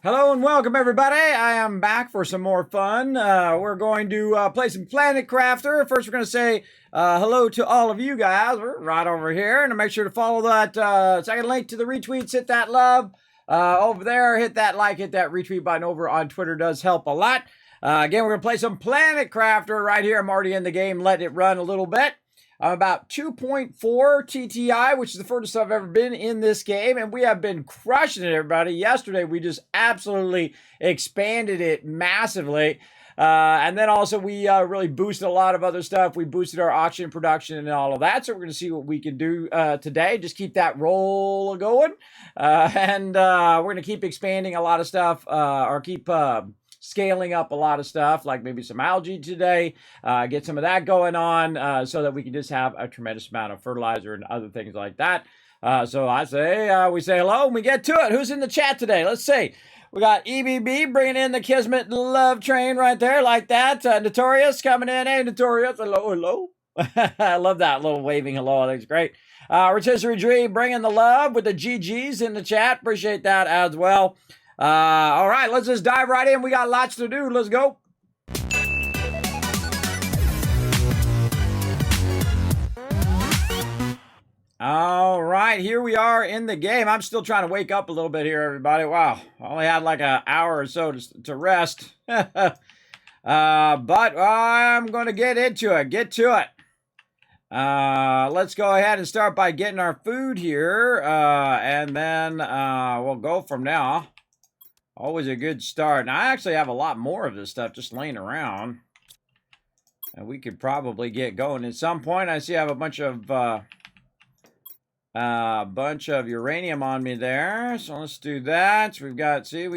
Hello and welcome, everybody. I am back for some more fun. We're going to play some Planet Crafter. First, we're going to say hello to all of you guys. We're right over here. And make sure to follow that second link to the retweets. Hit that love over there. Hit that like, hit that retweet button over on Twitter. Does help a lot. Again, we're going to play some Planet Crafter right here. I'm already in the game. Let it run a little bit. I'm about 2.4 TTI, which is the furthest I've ever been in this game, and we have been crushing it, everybody. Yesterday, we just absolutely expanded it massively, and then also we really boosted a lot of other stuff. We boosted our auction production and all of that, so we're going to see what we can do today. Just keep that roll going, and we're going to keep expanding a lot of stuff, or keep scaling up a lot of stuff, like maybe some algae today, get some of that going on so that we can just have a tremendous amount of fertilizer and other things like that. So I say, we say hello and we get to it. Who's in the chat today? Let's see. We got EBB bringing in the Kismet love train right there like that. Notorious coming in. Hey, Notorious. Hello, hello. I love that little waving hello. I think it's great. Rotisserie Dree bringing the love with the GGs in the chat. Appreciate that as well. All right, let's just dive right in. We got lots to do. Let's go. All right, here we are in the game. I'm still trying to wake up a little bit here, everybody. Wow, I only had like an hour or so to rest. But I'm going to get into it. Get to it. Let's go ahead and start by getting our food here, and then we'll go from now. Always a good start. And I actually have a lot more of this stuff just laying around. And we could probably get going at some point. I see I have a bunch of uranium on me there. So let's do that. So we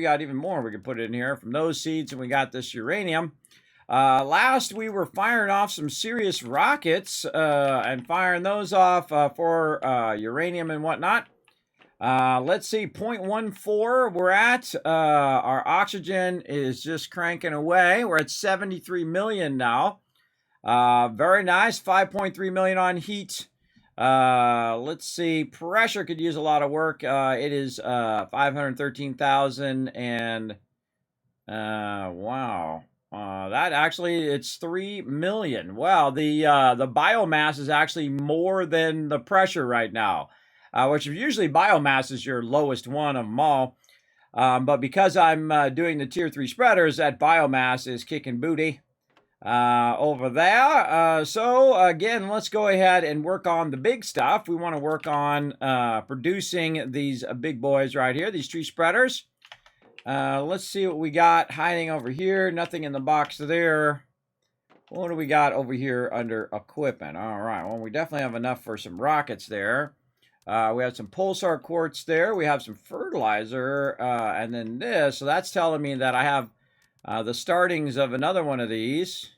got even more we can put in here from those seeds, and we got this uranium. Last we were firing off some serious rockets and firing those off for uranium and whatnot. Let's see, 0.14 we're at. Our oxygen is just cranking away. We're at 73 million now. Very nice, 5.3 million on heat. Let's see, pressure could use a lot of work. It is 513,000 and wow. That actually, it's 3 million. Wow, the biomass is actually more than the pressure right now. Which usually biomass is your lowest one of them all. But because I'm doing the tier 3 spreaders, that biomass is kicking booty over there. So again, let's go ahead and work on the big stuff. We want to work on producing these big boys right here, these tree spreaders. Let's see what we got hiding over here. Nothing in the box there. What do we got over here under equipment? All right, well, we definitely have enough for some rockets there. We have some pulsar quartz there. We have some fertilizer, and then this. So that's telling me that I have the startings of another one of these.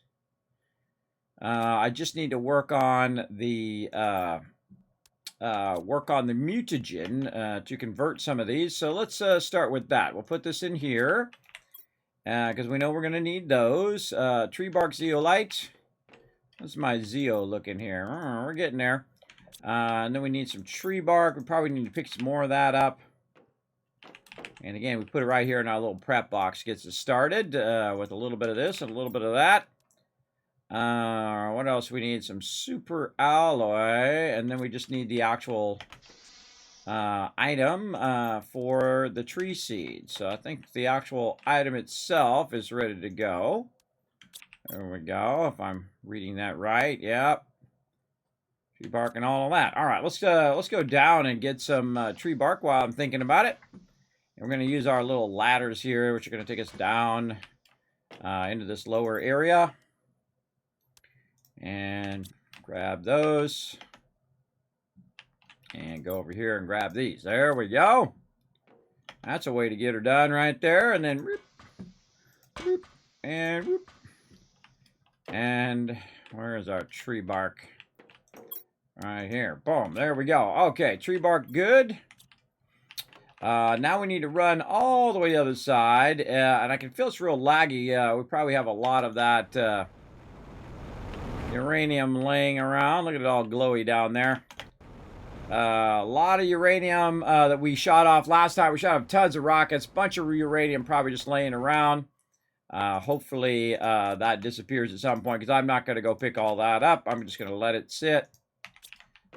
I just need to work on the mutagen to convert some of these. So let's start with that. We'll put this in here because we know we're going to need those. Tree bark zeolite. What's my zeo looking here? We're getting there. And then we need some tree bark. We probably need to pick some more of that up. And again, we put it right here in our little prep box. Gets us started with a little bit of this and a little bit of that. What else? We need some super alloy. And then we just need the actual item for the tree seed. So I think the actual item itself is ready to go. There we go. If I'm reading that right. Yep. Tree bark and all of that. All right, let's go down and get some tree bark while I'm thinking about it. And we're going to use our little ladders here, which are going to take us down into this lower area. And grab those. And go over here and grab these. There we go. That's a way to get her done right there. And then whoop, whoop, and whoop. And where is our tree bark? Right here. Boom. There we go. Okay. Tree bark good. Now we need to run all the way to the other side. And I can feel it's real laggy. We probably have a lot of that uranium laying around. Look at it all glowy down there. A lot of uranium that we shot off last time. We shot off tons of rockets, bunch of uranium probably just laying around. Hopefully that disappears at some point because I'm not going to go pick all that up. I'm just going to let it sit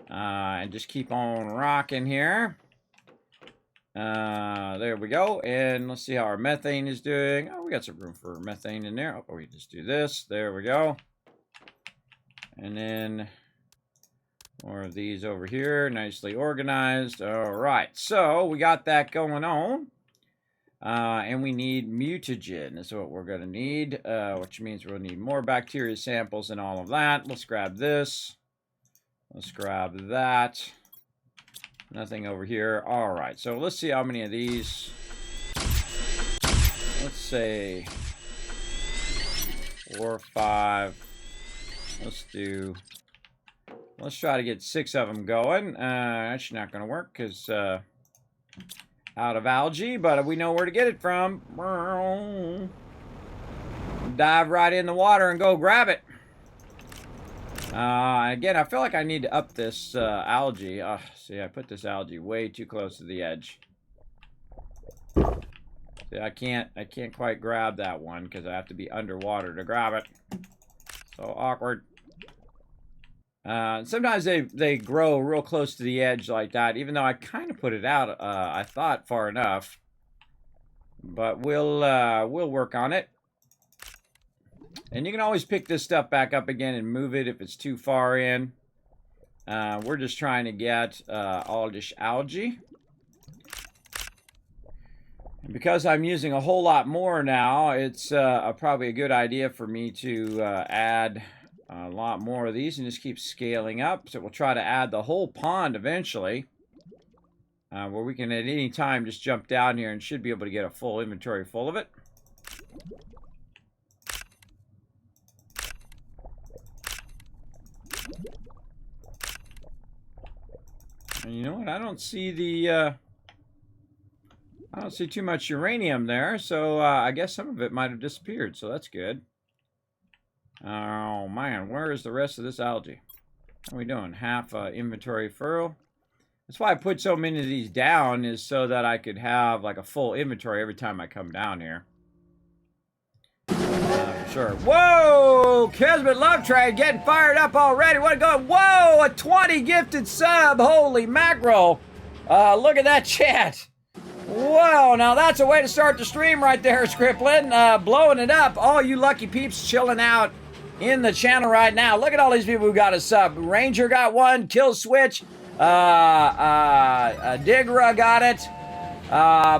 and just keep on rocking here. There we go. And let's see how our methane is doing. Oh, we got some room for methane in there. Oh, we just do this. There we go. And then more of these over here, nicely organized. All right, so we got that going on. And we need mutagen. That's what we're going to need, which means we'll need more bacteria samples and all of that. Let's grab this. Let's grab that. Nothing over here. All right, so let's see how many of these. Let's say 4 or 5. Let's try to get 6 of them going. That's not going to work because out of algae, but we know where to get it from. Dive right in the water and go grab it. Again, I feel like I need to up this algae. See, I put this algae way too close to the edge. See, I can't quite grab that one because I have to be underwater to grab it. So awkward. Sometimes they grow real close to the edge like that, even though I kind of put it out, I thought far enough. But we'll work on it. And you can always pick this stuff back up again and move it if it's too far in. We're just trying to get all this algae. And because I'm using a whole lot more now, it's probably a good idea for me to add a lot more of these and just keep scaling up. So we'll try to add the whole pond eventually. Where we can at any time just jump down here and should be able to get a full inventory full of it. And you know what? I don't see too much uranium there, so I guess some of it might have disappeared, so that's good. Oh man, where is the rest of this algae? How are we doing? Half inventory full. That's why I put so many of these down, is so that I could have like a full inventory every time I come down here. Sure. Whoa! Kismet Love Train getting fired up already. What a go! Whoa! A 20 gifted sub. Holy mackerel! Look at that chat. Whoa! Now that's a way to start the stream right there, Scriptlin. Blowing it up. All you lucky peeps chilling out in the channel right now. Look at all these people who got a sub. Ranger got one. Kill Switch. Digra got it.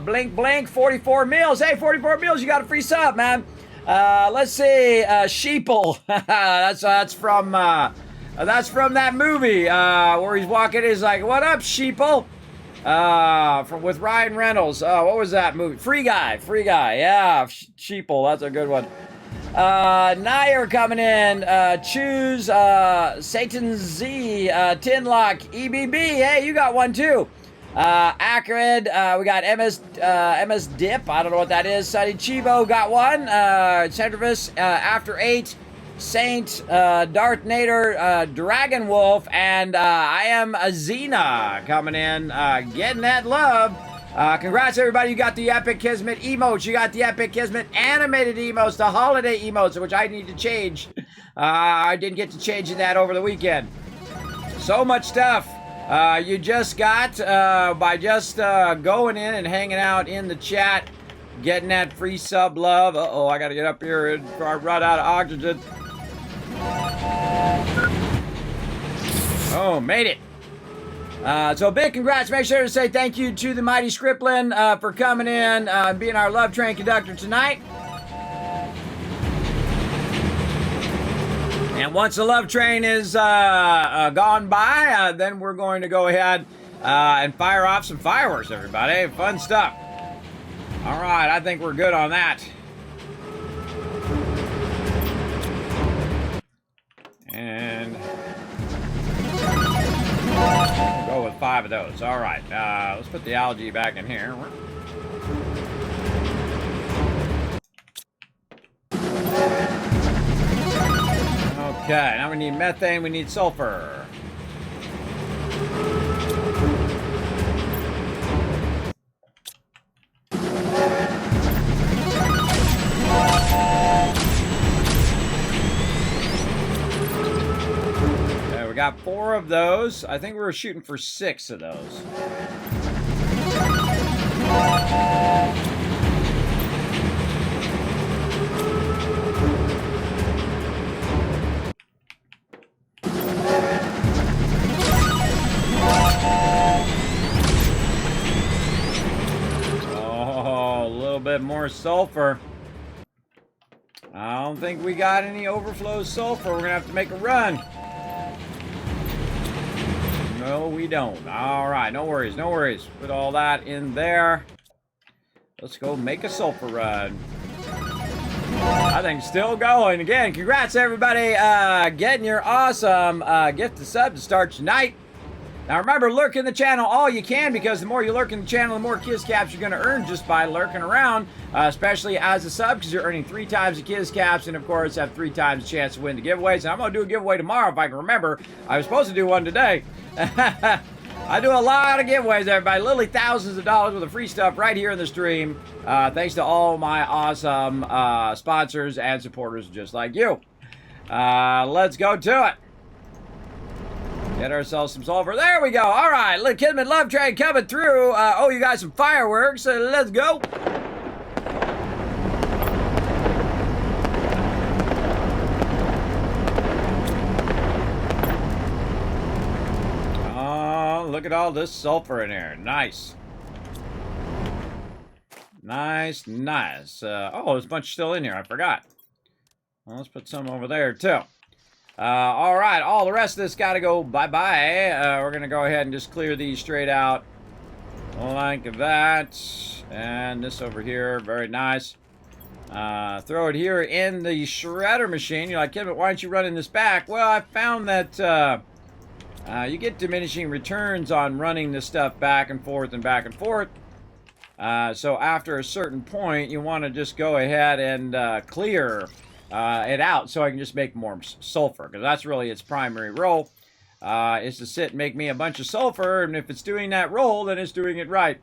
Blink Blink. 44 meals. Hey, 44 meals. You got a free sub, man. Let's see, Sheeple. that's from that movie, where he's walking. He's like, "What up, Sheeple?" With Ryan Reynolds. What was that movie? Free Guy. Yeah, Sheeple. That's a good one. Nair coming in. Choose, Satan Z, Tinlock, EBB. Hey, you got one too. Acrid, we got MS Dip, I don't know what that is. Sunny Chivo got one. Centrivis, After 8, Saint, Darth Nader, Dragon Wolf, and I am Azina coming in, getting that love. Congrats everybody, you got the Epic Kismet emotes, you got the Epic Kismet animated emotes, the holiday emotes, which I need to change. I didn't get to change that over the weekend. So much stuff. You just got, by just going in and hanging out in the chat, getting that free sub love. Uh-oh, I gotta get up here and run out of oxygen. Oh, made it. So big congrats. Make sure to say thank you to the mighty Scriptlin for coming in and being our Love Train conductor tonight. And once the Love Train is gone by, then we're going to go ahead and fire off some fireworks, everybody. Fun stuff. All right, I think we're good on that. And we'll go with 5 of those. All right, let's put the algae back in here. Okay, now we need methane, we need sulfur. got 4 of those. I think we were shooting for 6 of those. Oh, a little bit more sulfur. I don't think we got any overflow sulfur. We're going to have to make a run. No, we don't. All right, no worries, no worries. Put all that in there. Let's go make a sulfur run. I think still going. Again, congrats, everybody. Getting your awesome gift to sub to start tonight. Now, remember, lurk in the channel all you can, because the more you lurk in the channel, the more Kiz Caps you're going to earn just by lurking around, especially as a sub, because you're earning 3 times the Kiz Caps, and, of course, have 3 times the chance to win the giveaways. And I'm going to do a giveaway tomorrow, if I can remember. I was supposed to do one today. I do a lot of giveaways, everybody. Literally thousands of dollars worth of free stuff right here in the stream. Thanks to all my awesome sponsors and supporters just like you. Let's go to it. Get ourselves some sulfur. There we go. All right. Look, Kismet Love Train coming through. Oh, you got some fireworks. Let's go. Oh, look at all this sulfur in here. Nice. Nice, nice. Oh, there's a bunch still in here. I forgot. Well, let's put some over there, too. All right, all the rest of this got to go bye-bye. We're going to go ahead and just clear these straight out like that. And this over here, very nice. Throw it here in the shredder machine. You're like, Kismet, why aren't you running this back? Well, I found that you get diminishing returns on running this stuff back and forth and back and forth. So after a certain point, you want to just go ahead and clear it out so I can just make more sulfur, because that's really its primary role, is to sit and make me a bunch of sulfur, and if it's doing that role, then it's doing it right.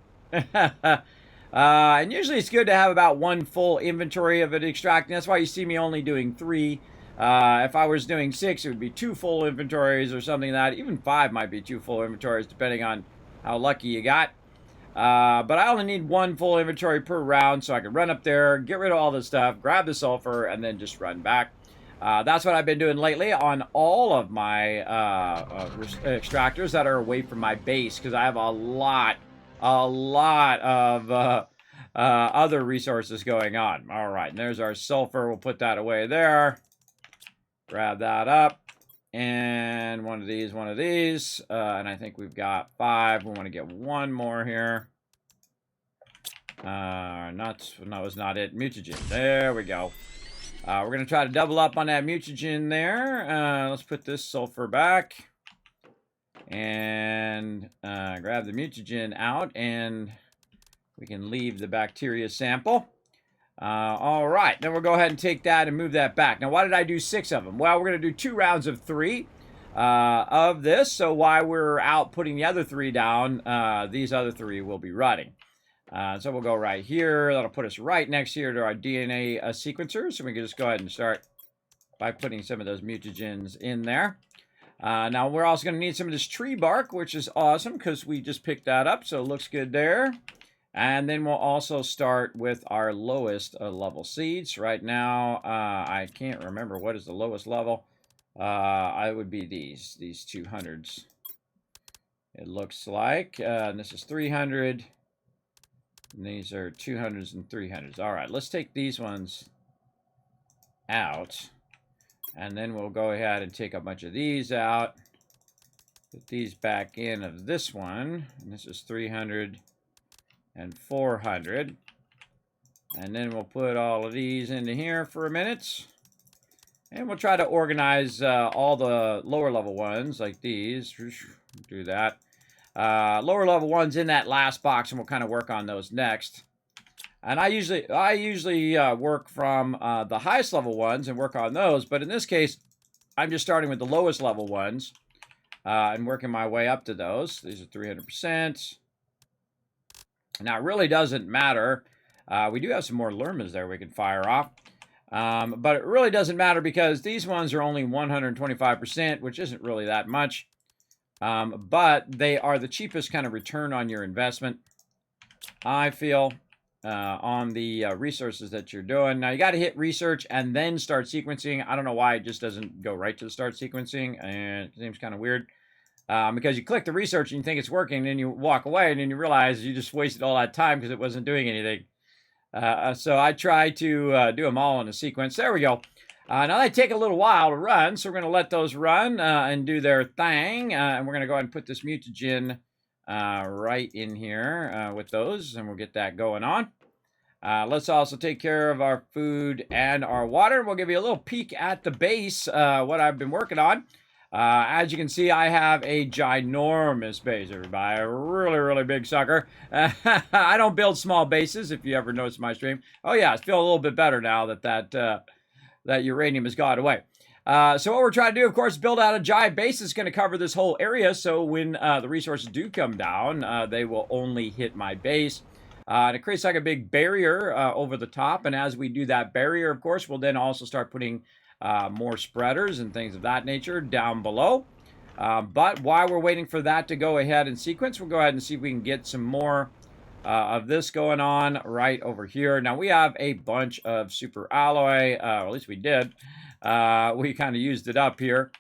And usually it's good to have about 1 full inventory of it extracting. That's why you see me only doing 3. If I was doing 6, it would be 2 full inventories or something like that. Even 5 might be 2 full inventories, depending on how lucky you got. But I only need 1 full inventory per round, so I can run up there, get rid of all this stuff, grab the sulfur, and then just run back. That's what I've been doing lately on all of my extractors that are away from my base, because I have a lot of other resources going on. All right, and there's our sulfur. We'll put that away there. Grab that up. And one of these, and I think we've got 5. We want to get 1 more here. No, it's not it. Mutagen. There we go. We're going to try to double up on that mutagen there. Let's put this sulfur back. And grab the mutagen out, and we can leave the bacteria sample. All right, then we'll go ahead and take that and move that back. Now, why did I do 6 of them? Well, we're going to do 2 rounds of 3 of this. So while we're out putting the other 3 down, these other 3 will be running. So we'll go right here. That'll put us right next here to our DNA sequencer. So we can just go ahead and start by putting some of those mutagens in there. Now, we're also going to need some of this tree bark, which is awesome because we just picked that up. So it looks good there. And then we'll also start with our lowest level seeds. Right now, I can't remember what is the lowest level. I would be these 200s. It looks like. And this is 300. And these are 200s and 300s. All right, let's take these ones out. And then we'll go ahead and take a bunch of these out. Put these back in of this one. And this is 300. And 400. And then we'll put all of these into here for a minute. And we'll try to organize all the lower level ones like these. Do that. Lower level ones in that last box, and we'll kind of work on those next. And I usually work from the highest level ones and work on those. But in this case, I'm just starting with the lowest level ones and working my way up to those. These are 300%. Now, it really doesn't matter. We do have some more lermas there we can fire off. But it really doesn't matter because these ones are only 125%, which isn't really that much. But they are the cheapest kind of return on your investment, I feel, on the resources that you're doing. Now, you got to hit research and then start sequencing. I don't know why it just doesn't go right to the start sequencing, and it seems kind of weird. Because you click the research and you think it's working, and then you walk away, and then you realize you just wasted all that time because it wasn't doing anything. So I try to do them all in a sequence. There we go. Now they take a little while to run, so we're going to let those run and do their thing. And we're going to go ahead and put this mutagen right in here with those, and we'll get that going on. Let's also take care of our food and our water. We'll give you a little peek at the base, what I've been working on. As you can see, I have a ginormous base, everybody. A really, really big sucker. I don't build small bases, if you ever notice my stream. Oh, yeah, I feel a little bit better now that uranium has gone away. So what we're trying to do, of course, is build out a giant base that's going to cover this whole area, so when the resources do come down, they will only hit my base. And it creates like a big barrier over the top, and as we do that barrier, of course, we'll then also start putting more spreaders and things of that nature down below. But while we're waiting for that to go ahead and sequence, we'll go ahead and see if we can get some more of this going on right over here. Now, we have a bunch of super alloy, or at least we did. We kind of used it up here.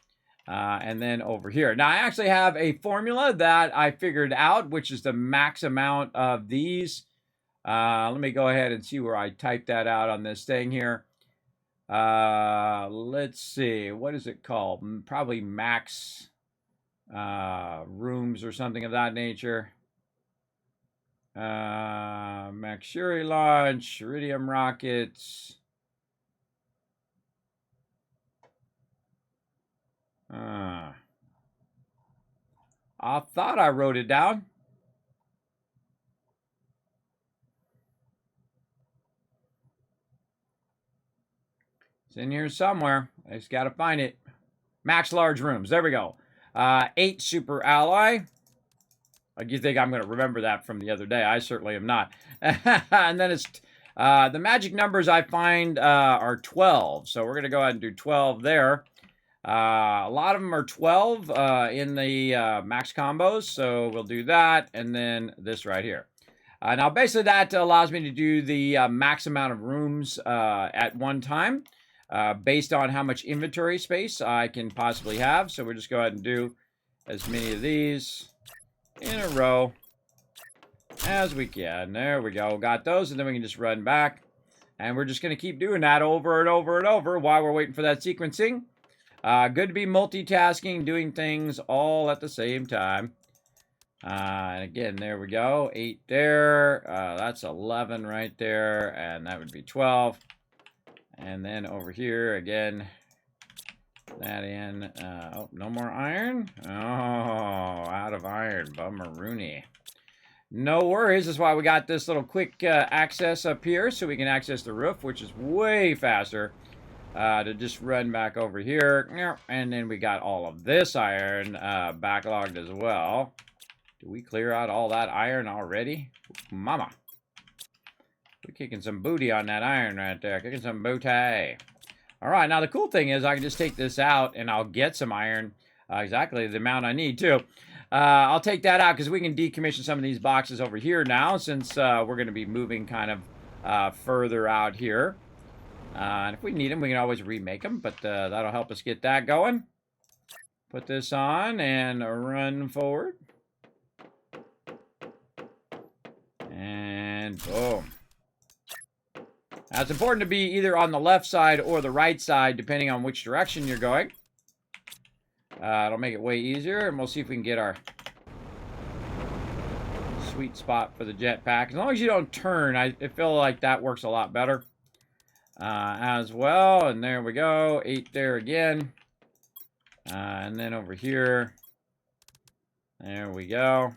And then over here. Now, I actually have a formula that I figured out, which is the max amount of these. Let me go ahead and see where I typed that out on this thing here. Let's see. What is it called? Probably max rooms or something of that nature. Max Shuri launch, Iridium rockets. I thought I wrote it down. It's in here somewhere. I just got to find it. Max large rooms. There we go. 8 super alloy. Like, you think I'm going to remember that from the other day? I certainly am not. And then it's the magic numbers I find are 12. So we're going to go ahead and do 12 there. A lot of them are 12 in the max combos. So we'll do that. And then this right here. Now, basically, that allows me to do the max amount of rooms at one time. Based on how much inventory space I can possibly have. So we'll just go ahead and do as many of these in a row as we can. There we go. Got those, and then we can just run back. And we're just going to keep doing that over and over and over while we're waiting for that sequencing. Good to be multitasking, doing things all at the same time. And again, there we go. 8 there. That's 11 right there. And that would be 12. And then over here, again, that in. Oh, no more iron? Oh, out of iron. Bummer-rooney. No worries. That's why we got this little quick access up here so we can access the roof, which is way faster to just run back over here. And then we got all of this iron backlogged as well. Did we clear out all that iron already? Mama. We're kicking some booty on that iron right there. Kicking some booty. All right, now the cool thing is I can just take this out and I'll get some iron. Exactly the amount I need, too. I'll take that out because we can decommission some of these boxes over here now since we're going to be moving kind of further out here. And if we need them, we can always remake them, but that'll help us get that going. Put this on and run forward. And boom. Now, it's important to be either on the left side or the right side, depending on which direction you're going. It'll make it way easier, and we'll see if we can get our sweet spot for the jetpack. As long as you don't turn, I feel like that works a lot better as well. And there we go. 8 there again. And then over here. There we go.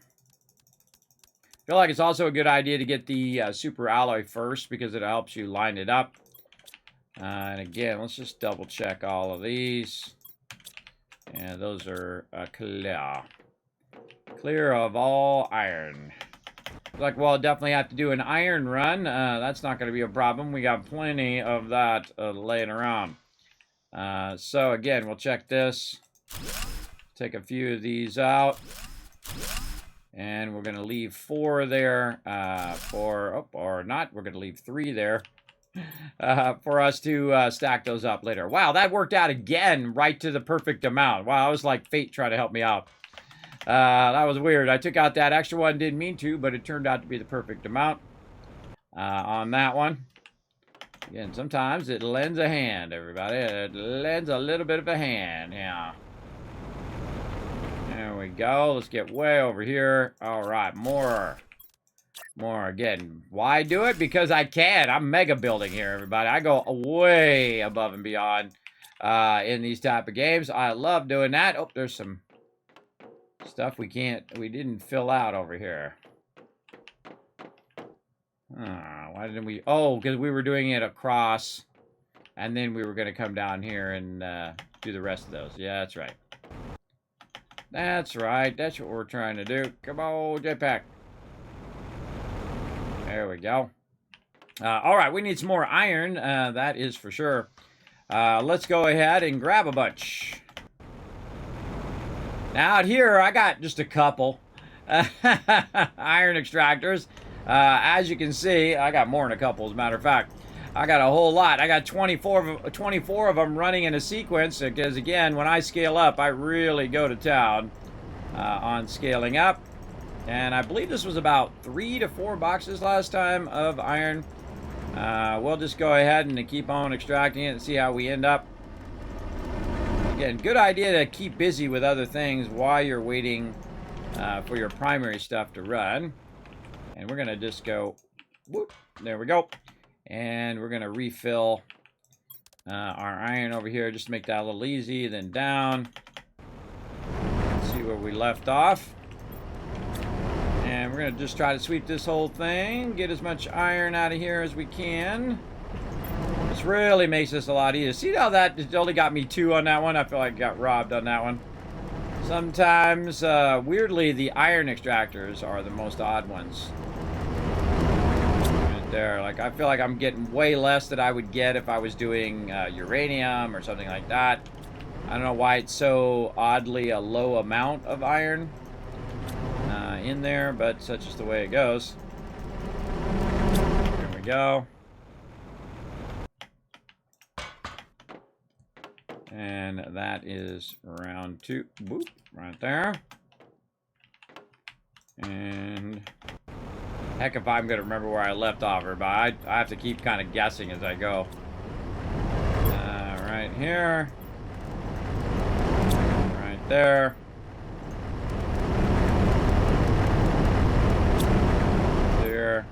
I feel like it's also a good idea to get the super alloy first because it helps you line it up. And again, let's just double check all of these. And those are clear. Clear of all iron. Like, well, definitely have to do an iron run. That's not going to be a problem. We got plenty of that laying around. So again, we'll check this. Take a few of these out. And we're going to leave 4 there or not. We're going to leave 3 there for us to stack those up later. Wow, that worked out again right to the perfect amount. Wow, I was like fate trying to help me out. That was weird. I took out that extra one, didn't mean to, but it turned out to be the perfect amount on that one. Again, sometimes it lends a hand, everybody. It lends a little bit of a hand, yeah. There we go. Let's get way over here. All right, more. Again, why do it? Because I can. I'm mega building here, everybody. I go way above and beyond in these type of games. I love doing that. Oh, there's some stuff we didn't fill out over here. Why didn't we? Oh, because we were doing it across, and then we were going to come down here and do the rest of those. Yeah, that's right. That's right. That's what we're trying to do. Come on, jetpack. There we go. All right, we need some more iron. That is for sure. Let's go ahead and grab a bunch. Now out here, I got just a couple iron extractors. As you can see, I got more than a couple, as a matter of fact. I got a whole lot. I got 24 of them running in a sequence because, again, when I scale up, I really go to town on scaling up. And I believe this was about 3 to 4 boxes last time of iron. We'll just go ahead and keep on extracting it and see how we end up. Again, good idea to keep busy with other things while you're waiting for your primary stuff to run. And we're going to just go, whoop, there we go. And we're going to refill our iron over here, just to make that a little easy. Then down. Let's see where we left off. And we're going to just try to sweep this whole thing, get as much iron out of here as we can. This really makes this a lot easier. See how that only got me 2 on that one? I feel like I got robbed on that one. Sometimes, weirdly, the iron extractors are the most odd ones. There, like, I feel like I'm getting way less than I would get if I was doing uranium or something like that. I don't know why it's so oddly a low amount of iron in there, but such is the way it goes. There we go. And that is round 2. Boop, right there. And heck if I'm going to remember where I left off, but I have to keep kind of guessing as I go. Right here. Right there. There.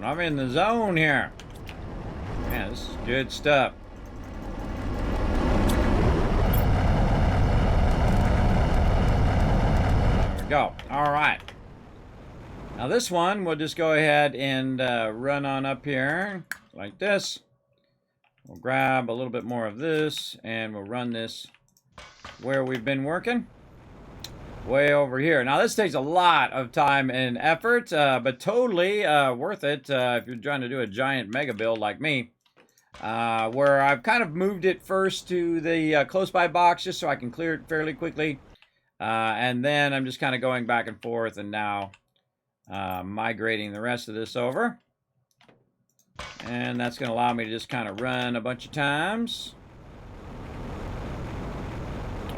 I'm in the zone here. Man, this is good stuff. There we go. All right. Now this one, we'll just go ahead and run on up here like this. We'll grab a little bit more of this and we'll run this where we've been working. Way over here. Now this takes a lot of time and effort, but totally worth it if you're trying to do a giant mega build like me. Where I've kind of moved it first to the close by box just so I can clear it fairly quickly. And then I'm just kind of going back and forth and now migrating the rest of this over. And that's going to allow me to just kind of run a bunch of times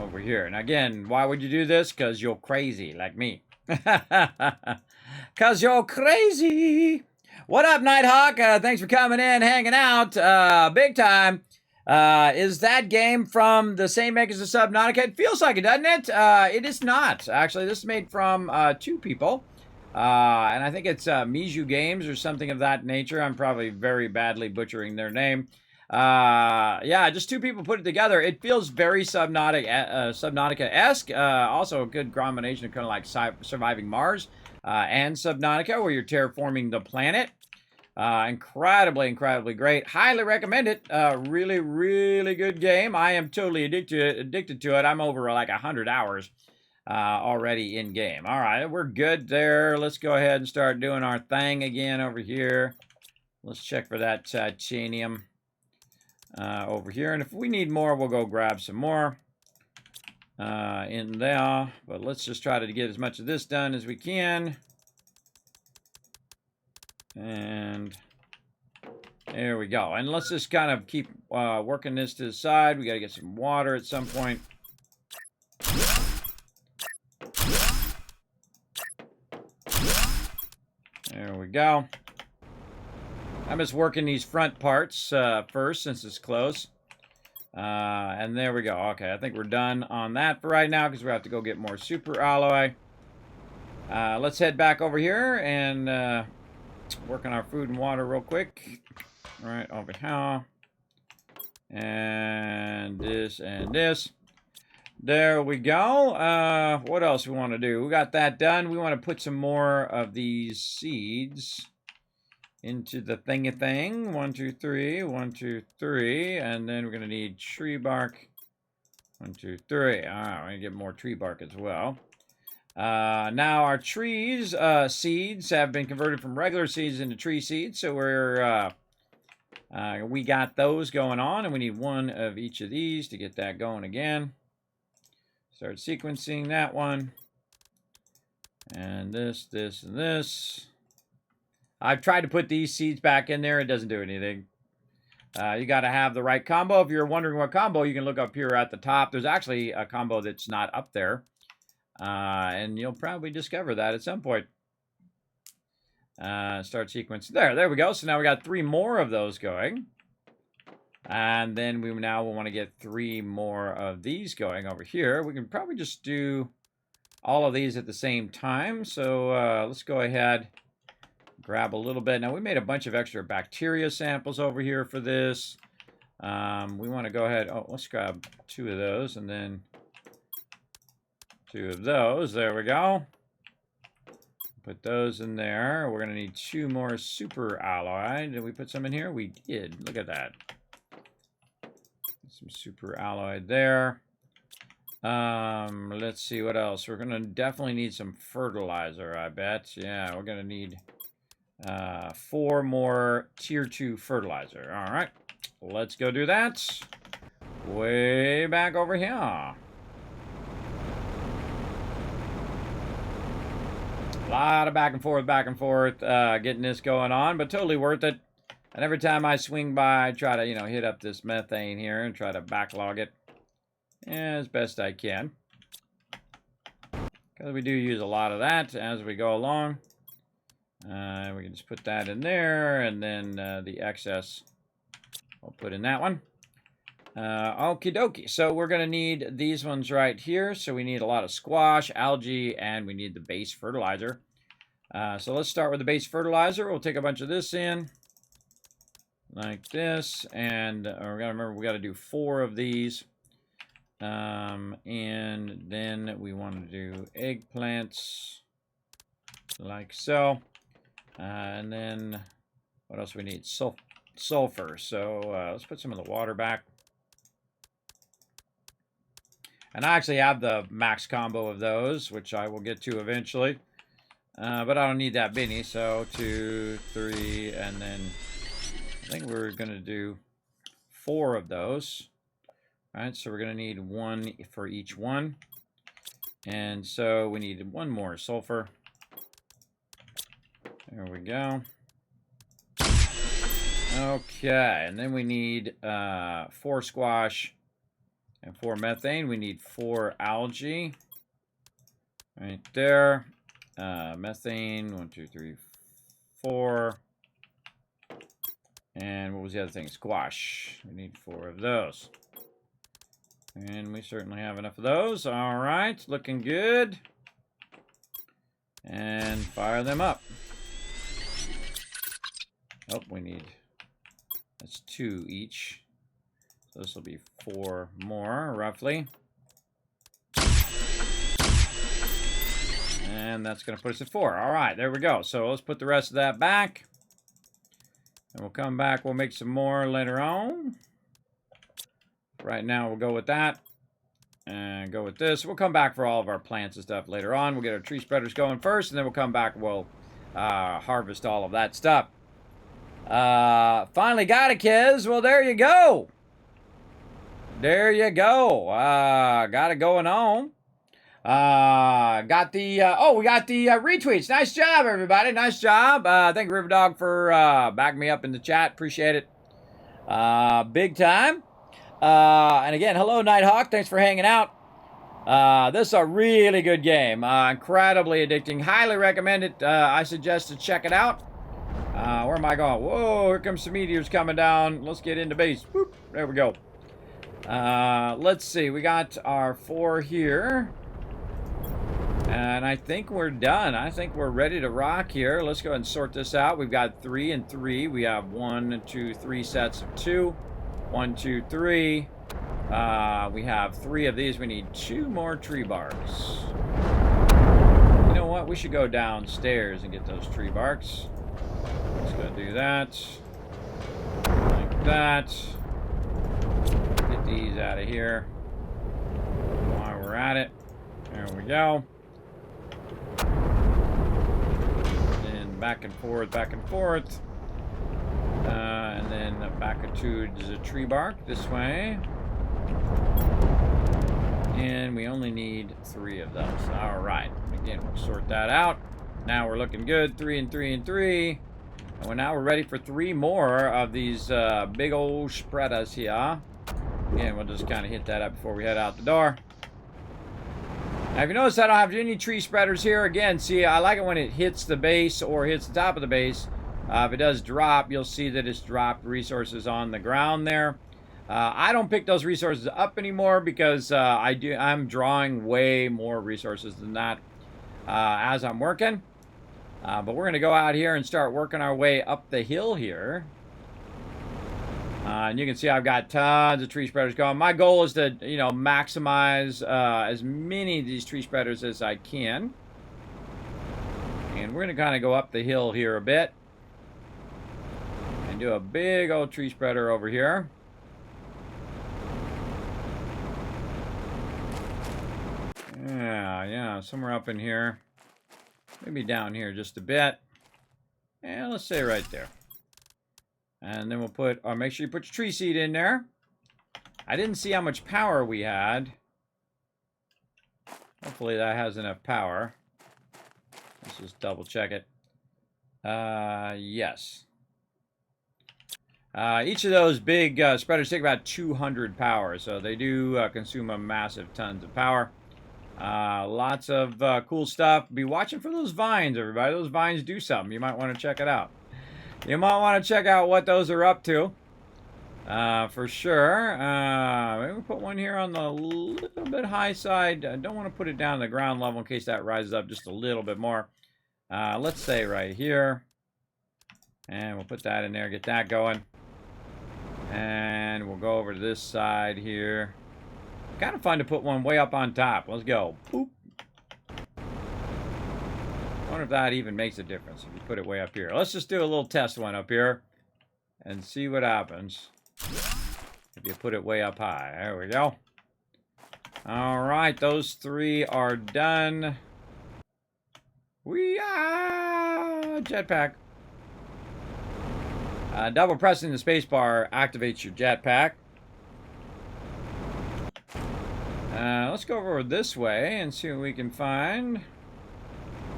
over here. And again, why would you do this? Because you're crazy like me. Because you're crazy. What up, Nighthawk? Thanks for coming in, hanging out. Big time. Is that game from the same makers of Subnautica? It feels like it, doesn't it? It is not. Actually, this is made from 2 people. And I think it's Miju Games or something of that nature. I'm probably very badly butchering their name. Yeah, just 2 people put it together. It feels very Subnautica-esque. Also a good combination of kind of like Surviving Mars and Subnautica, where you're terraforming the planet. Incredibly great. Highly recommend it. Really, really good game. I am totally addicted to it. I'm over like 100 hours already in game. All right, we're good there. Let's go ahead and start doing our thing again over here. Let's check for that titanium over here. And if we need more, we'll go grab some more in there. But let's just try to get as much of this done as we can. And there we go. And let's just kind of keep working this to the side. We got to get some water at some point. There we go. I'm just working these front parts first since it's close. And there we go. Okay, I think we're done on that for right now because we have to go get more super alloy. Let's head back over here and work on our food and water real quick. Right over here. And this and this. There we go. What else we want to do? We got that done. We want to put some more of these seeds into the thingy-thing. 1, 2, 3. 1, 2, 3. And then we're going to need tree bark. 1, 2, 3. All right, we're going to get more tree bark as well. Now our trees seeds have been converted from regular seeds into tree seeds, so we got those going on, and we need 1 of each of these to get that going again. Start sequencing that one, and this, and this. I've tried to put these seeds back in there. It doesn't do anything. You got to have the right combo. If you're wondering what combo, you can look up here at the top. There's actually a combo that's not up there. And you'll probably discover that at some point. Start sequence. There we go. So now we got 3 more of those going. And then we now will want to get 3 more of these going over here. We can probably just do all of these at the same time. So let's go ahead, grab a little bit. Now we made a bunch of extra bacteria samples over here for this. We want to go ahead. Oh, let's grab 2 of those and then 2 of those. There we go. Put those in there. We're going to need 2 more super alloy. Did we put some in here? We did. Look at that. Some super alloy there. Let's see what else. We're going to definitely need some fertilizer, I bet. Yeah, we're going to need 4 more tier 2 fertilizer. All right. Let's go do that. Way back over here. A lot of back and forth, getting this going on, but totally worth it. And every time I swing by, I try to, hit up this methane here and try to backlog it as best I can. Because we do use a lot of that as we go along. We can just put that in there, and then the excess I'll put in that one. Okie dokie. So we're going to need these ones right here. So we need a lot of squash, algae, and we need the base fertilizer. So let's start with the base fertilizer. We'll take a bunch of this in like this. And we're going to remember we got to do 4 of these. And then we want to do eggplants like so. And then what else we need? Sulfur. So let's put some of the water back. And I actually have the max combo of those, which I will get to eventually. But I don't need that many, so 2, 3, and then I think we're going to do 4 of those. All right, so we're going to need 1 for each one. And so we need 1 more sulfur. There we go. Okay, and then we need 4 squash and 4 methane. We need 4 algae. Right there. Methane, 1, 2, 3, 4. And what was the other thing? Squash. We need 4 of those. And we certainly have enough of those. All right, looking good. And fire them up. Oh, we need, that's 2 each. So this will be 4 more, roughly. And that's going to put us at 4. All right, there we go. So let's put the rest of that back. And we'll come back. We'll make some more later on. Right now, we'll go with that. And go with this. We'll come back for all of our plants and stuff later on. We'll get our tree spreaders going first. And then we'll come back and we'll harvest all of that stuff. Finally got it, kids. Well, there you go. There you go. Got it going on. Got the, we got the retweets. Nice job, everybody. Nice job. Thank you, Riverdog, for backing me up in the chat. Appreciate it. Big time. And again, hello, Nighthawk. Thanks for hanging out. This is a really good game. Incredibly addicting. Highly recommend it. I suggest to check it out. Where am I going? Whoa, here comes some meteors coming down. Let's get into base. Whoop, there we go. Let's see. We got our 4 here. And I think we're done. I think we're ready to rock here. Let's go ahead and sort this out. We've got 3 and 3. We have 1, 2, 3 sets of 2. 1, 2, 3. We have 3 of these. We need 2 more tree barks. You know what? We should go downstairs and get those tree barks. Let's go do that. Like that. Get these out of here. While we're at it. There we go. And back and forth, back and forth. And then back to the tree bark this way. And we only need 3 of those. All right. Again, we'll sort that out. Now we're looking good. 3 and 3 and 3. And now we're ready for 3 more of these big old spreaders here. Again, we'll just kind of hit that up before we head out the door. Now, if you notice, I don't have any tree spreaders here. Again, see, I like it when it hits the base or hits the top of the base. If it does drop, you'll see that it's dropped resources on the ground there. I don't pick those resources up anymore because I'm drawing way more resources than that as I'm working. But we're going to go out here and start working our way up the hill here. And you can see I've got tons of tree spreaders going. My goal is to, you know, maximize as many of these tree spreaders as I can. And we're going to kind of go up the hill here a bit. And do a big old tree spreader over here. Yeah, somewhere up in here. Maybe down here just a bit. And let's say right there. And then we'll put, make sure you put your tree seed in there. I didn't see how much power we had. Hopefully that has enough power. Let's just double check it. Yes. Each of those big spreaders take about 200 power, so they do consume a massive tons of power. Lots of cool stuff. Be watching for those vines, everybody. Those vines do something. You might want to check it out. You might want to check out what those are up to. For sure. Maybe we'll put one here on the little bit high side. I don't want to put it down to the ground level in case that rises up just a little bit more. Let's say right here. And we'll put that in there, get that going. And we'll go over to this side here. Kind of fun to put one way up on top. Let's go. Boop. I wonder if that even makes a difference if you put it way up here. Let's just do a little test one up here and see what happens if you put it way up high. There we go. All right, those 3 are done. We are jetpack. Double pressing the spacebar activates your jetpack. Let's go over this way and see what we can find.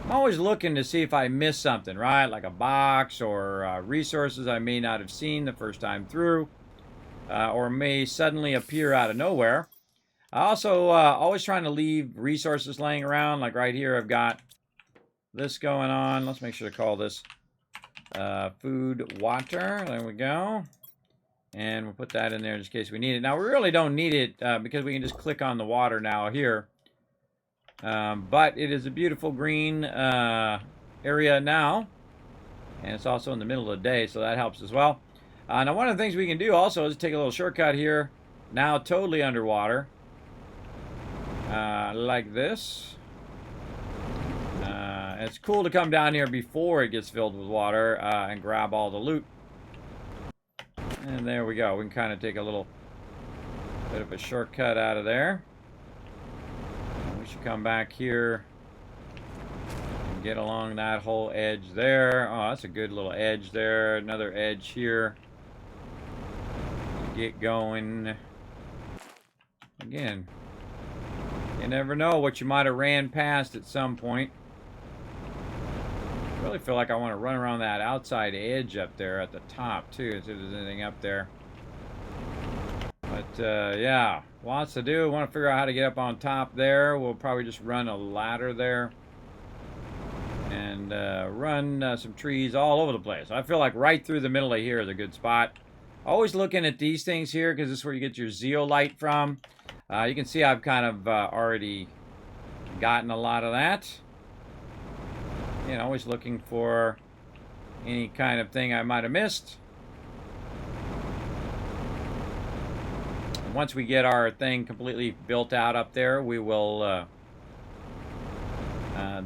I'm always looking to see if I miss something, right? Like a box or resources I may not have seen the first time through, or may suddenly appear out of nowhere. I also always trying to leave resources laying around. Like right here, I've got this going on. Let's make sure to call this food water. There we go. And we'll put that in there just in case we need it. Now, we really don't need it because we can just click on the water now here. But it is a beautiful green area now. And it's also in the middle of the day, so that helps as well. Now, one of the things we can do also is take a little shortcut here. Now totally underwater. Like this. It's cool to come down here before it gets filled with water and grab all the loot. And there we go. We can kind of take a little bit of a shortcut out of there. We should come back here and get along that whole edge there. Oh, that's a good little edge there. Another edge here to get going. Again, you never know what you might have ran past at some point. I really feel like I want to run around that outside edge up there at the top too, see if there's anything up there. But yeah, lots to do. Want to figure out how to get up on top there. We'll probably just run a ladder there and run some trees all over the place. I feel like right through the middle of here is a good spot. Always looking at these things here because this is where you get your zeolite from. You can see I've kind of already gotten a lot of that. You know, always looking for any kind of thing I might have missed. Once we get our thing completely built out up there, we will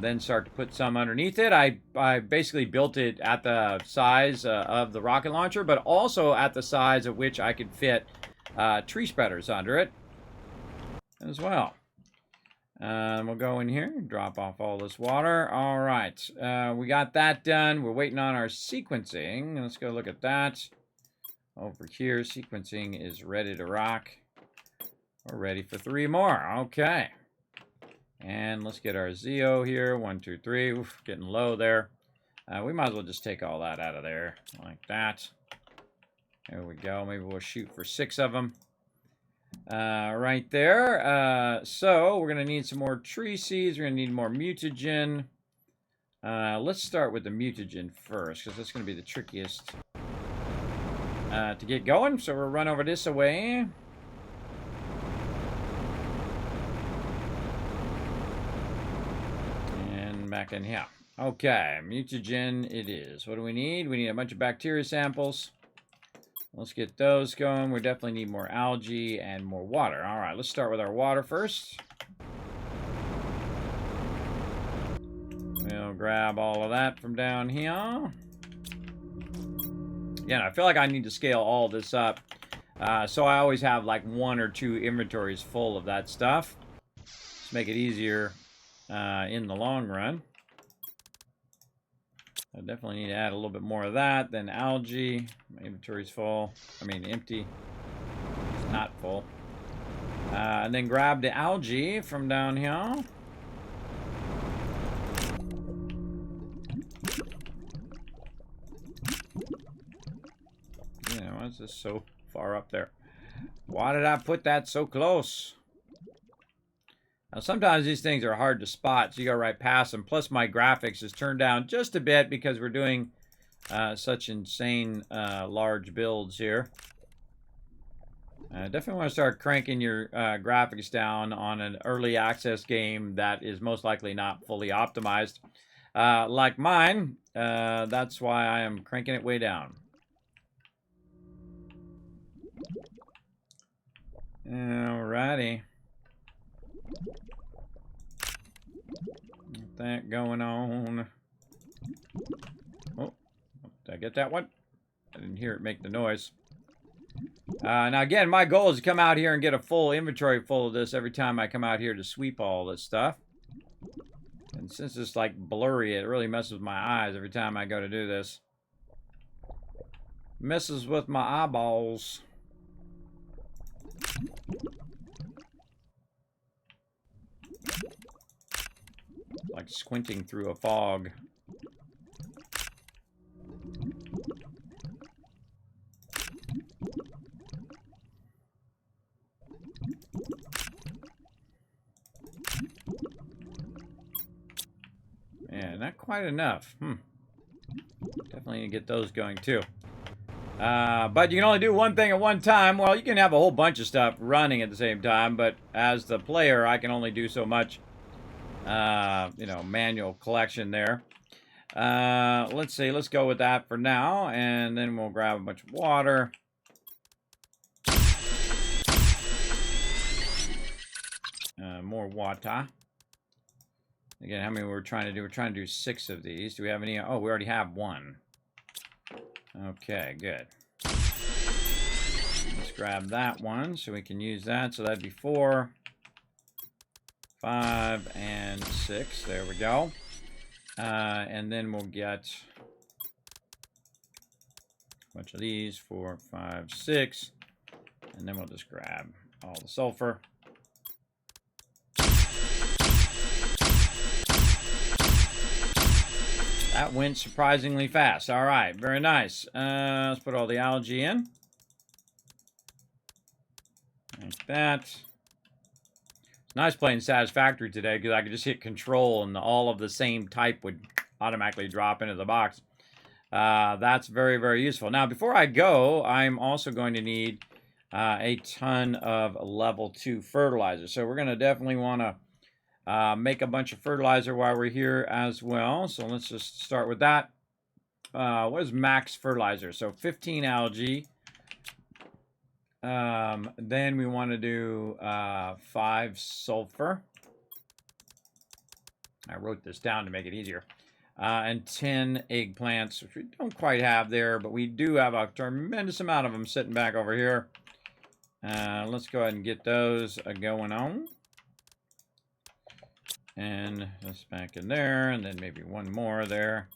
then start to put some underneath it. I basically built it at the size of the rocket launcher, but also at the size at which I could fit tree spreaders under it as well. We'll go in here and drop off all this water. All right, we got that done. We're waiting on our sequencing. Let's go look at that. Over here, sequencing is ready to rock. We're ready for 3 more. Okay. And let's get our Zeo here. 1, 2, 3. Oof, getting low there. We might as well just take all that out of there like that. There we go. Maybe we'll shoot for 6 of them. Right there. So we're going to need some more tree seeds. We're going to need more mutagen. Let's start with the mutagen first because that's going to be the trickiest to get going. So we'll run over this way. And back in here. Okay, mutagen it is. What do we need? We need a bunch of bacteria samples. Let's get those going. We definitely need more algae and more water. All right, let's start with our water first. We'll grab all of that from down here. Yeah, I feel like I need to scale all this up. So I always have like 1 or 2 inventories full of that stuff. Just make it easier in the long run. I definitely need to add a little bit more of that than algae. My inventory's full. I mean, empty. It's not full. And then grab the algae from down here. Yeah, why is this so far up there? Why did I put that so close? Now, sometimes these things are hard to spot, so you go right past them. Plus, my graphics is turned down just a bit because we're doing such insane large builds here. Definitely want to start cranking your graphics down on an early access game that is most likely not fully optimized. Like mine, that's why I am cranking it way down. Alrighty. Get that going on. Oh, did I get that one? I didn't hear it make the noise. Now again, my goal is to come out here and get a full inventory full of this every time I come out here to sweep all this stuff. And since it's like blurry, it really messes with my eyes every time I go to do this. Messes with my eyeballs. like squinting through a fog. Yeah, not quite enough. Definitely need to get those going too. But you can only do one thing at one time. Well, you can have a whole bunch of stuff running at the same time, but as the player, I can only do so much, you know, manual collection there. Let's see. Let's go with that for now, and then we'll grab a bunch of water. More water. Again, how many we're trying to do? We're trying to do 6 of these. Do we have any? Oh, we already have 1. Okay, good. Let's grab that one so we can use that. So that'd be 4, 5, and 6. There we go. And then we'll get a bunch of these, 4, 5, 6. And then we'll just grab all the sulfur. That went surprisingly fast. All right, very nice. Let's put all the algae in. Like that. It's nice playing Satisfactory today because I could just hit Control and all of the same type would automatically drop into the box. That's very, very useful. Now, before I go, I'm also going to need a ton of level 2 fertilizer. So we're going to definitely want to make a bunch of fertilizer while we're here as well. So let's just start with that. What is max fertilizer? So 15 algae. Then we want to do 5 sulfur. I wrote this down to make it easier. And 10 eggplants, which we don't quite have there, but we do have a tremendous amount of them sitting back over here. Let's go ahead and get those going on. And this back in there, and then maybe one more there.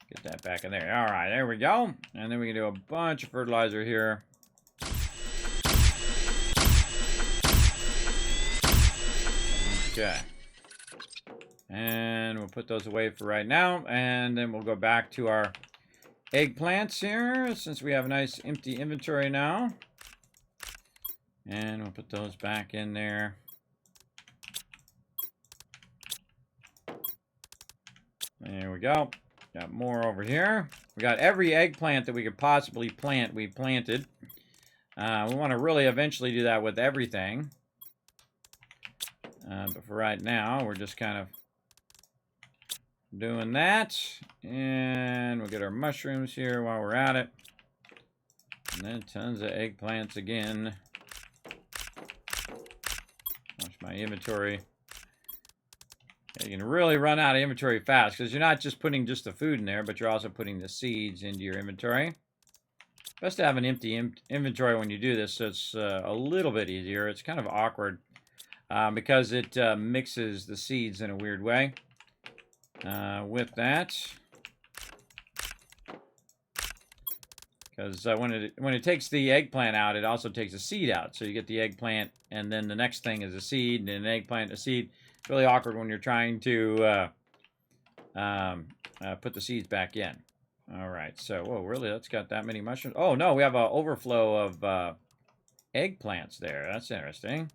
Get that back in there. All right, there we go. And then we can do a bunch of fertilizer here. Okay. And we'll put those away for right now. And then we'll go back to our eggplants here, since we have a nice empty inventory now. And we'll put those back in there. There we go. Got more over here. We got every eggplant that we could possibly plant, we planted. We want to really eventually do that with everything. But for right now, we're just kind of doing that. And we'll get our mushrooms here while we're at it. And then tons of eggplants again. Watch my inventory. You can really run out of inventory fast because you're not just putting just the food in there, but you're also putting the seeds into your inventory. Best to have an empty inventory when you do this, so it's a little bit easier. It's kind of awkward because it mixes the seeds in a weird way. With that, because when it takes the eggplant out, it also takes the seed out. So you get the eggplant, and then the next thing is a seed, and an eggplant, a seed. It's really awkward when you're trying to put the seeds back in. All right, so, whoa, really? That's got that many mushrooms? Oh, no, we have an overflow of eggplants there. That's interesting.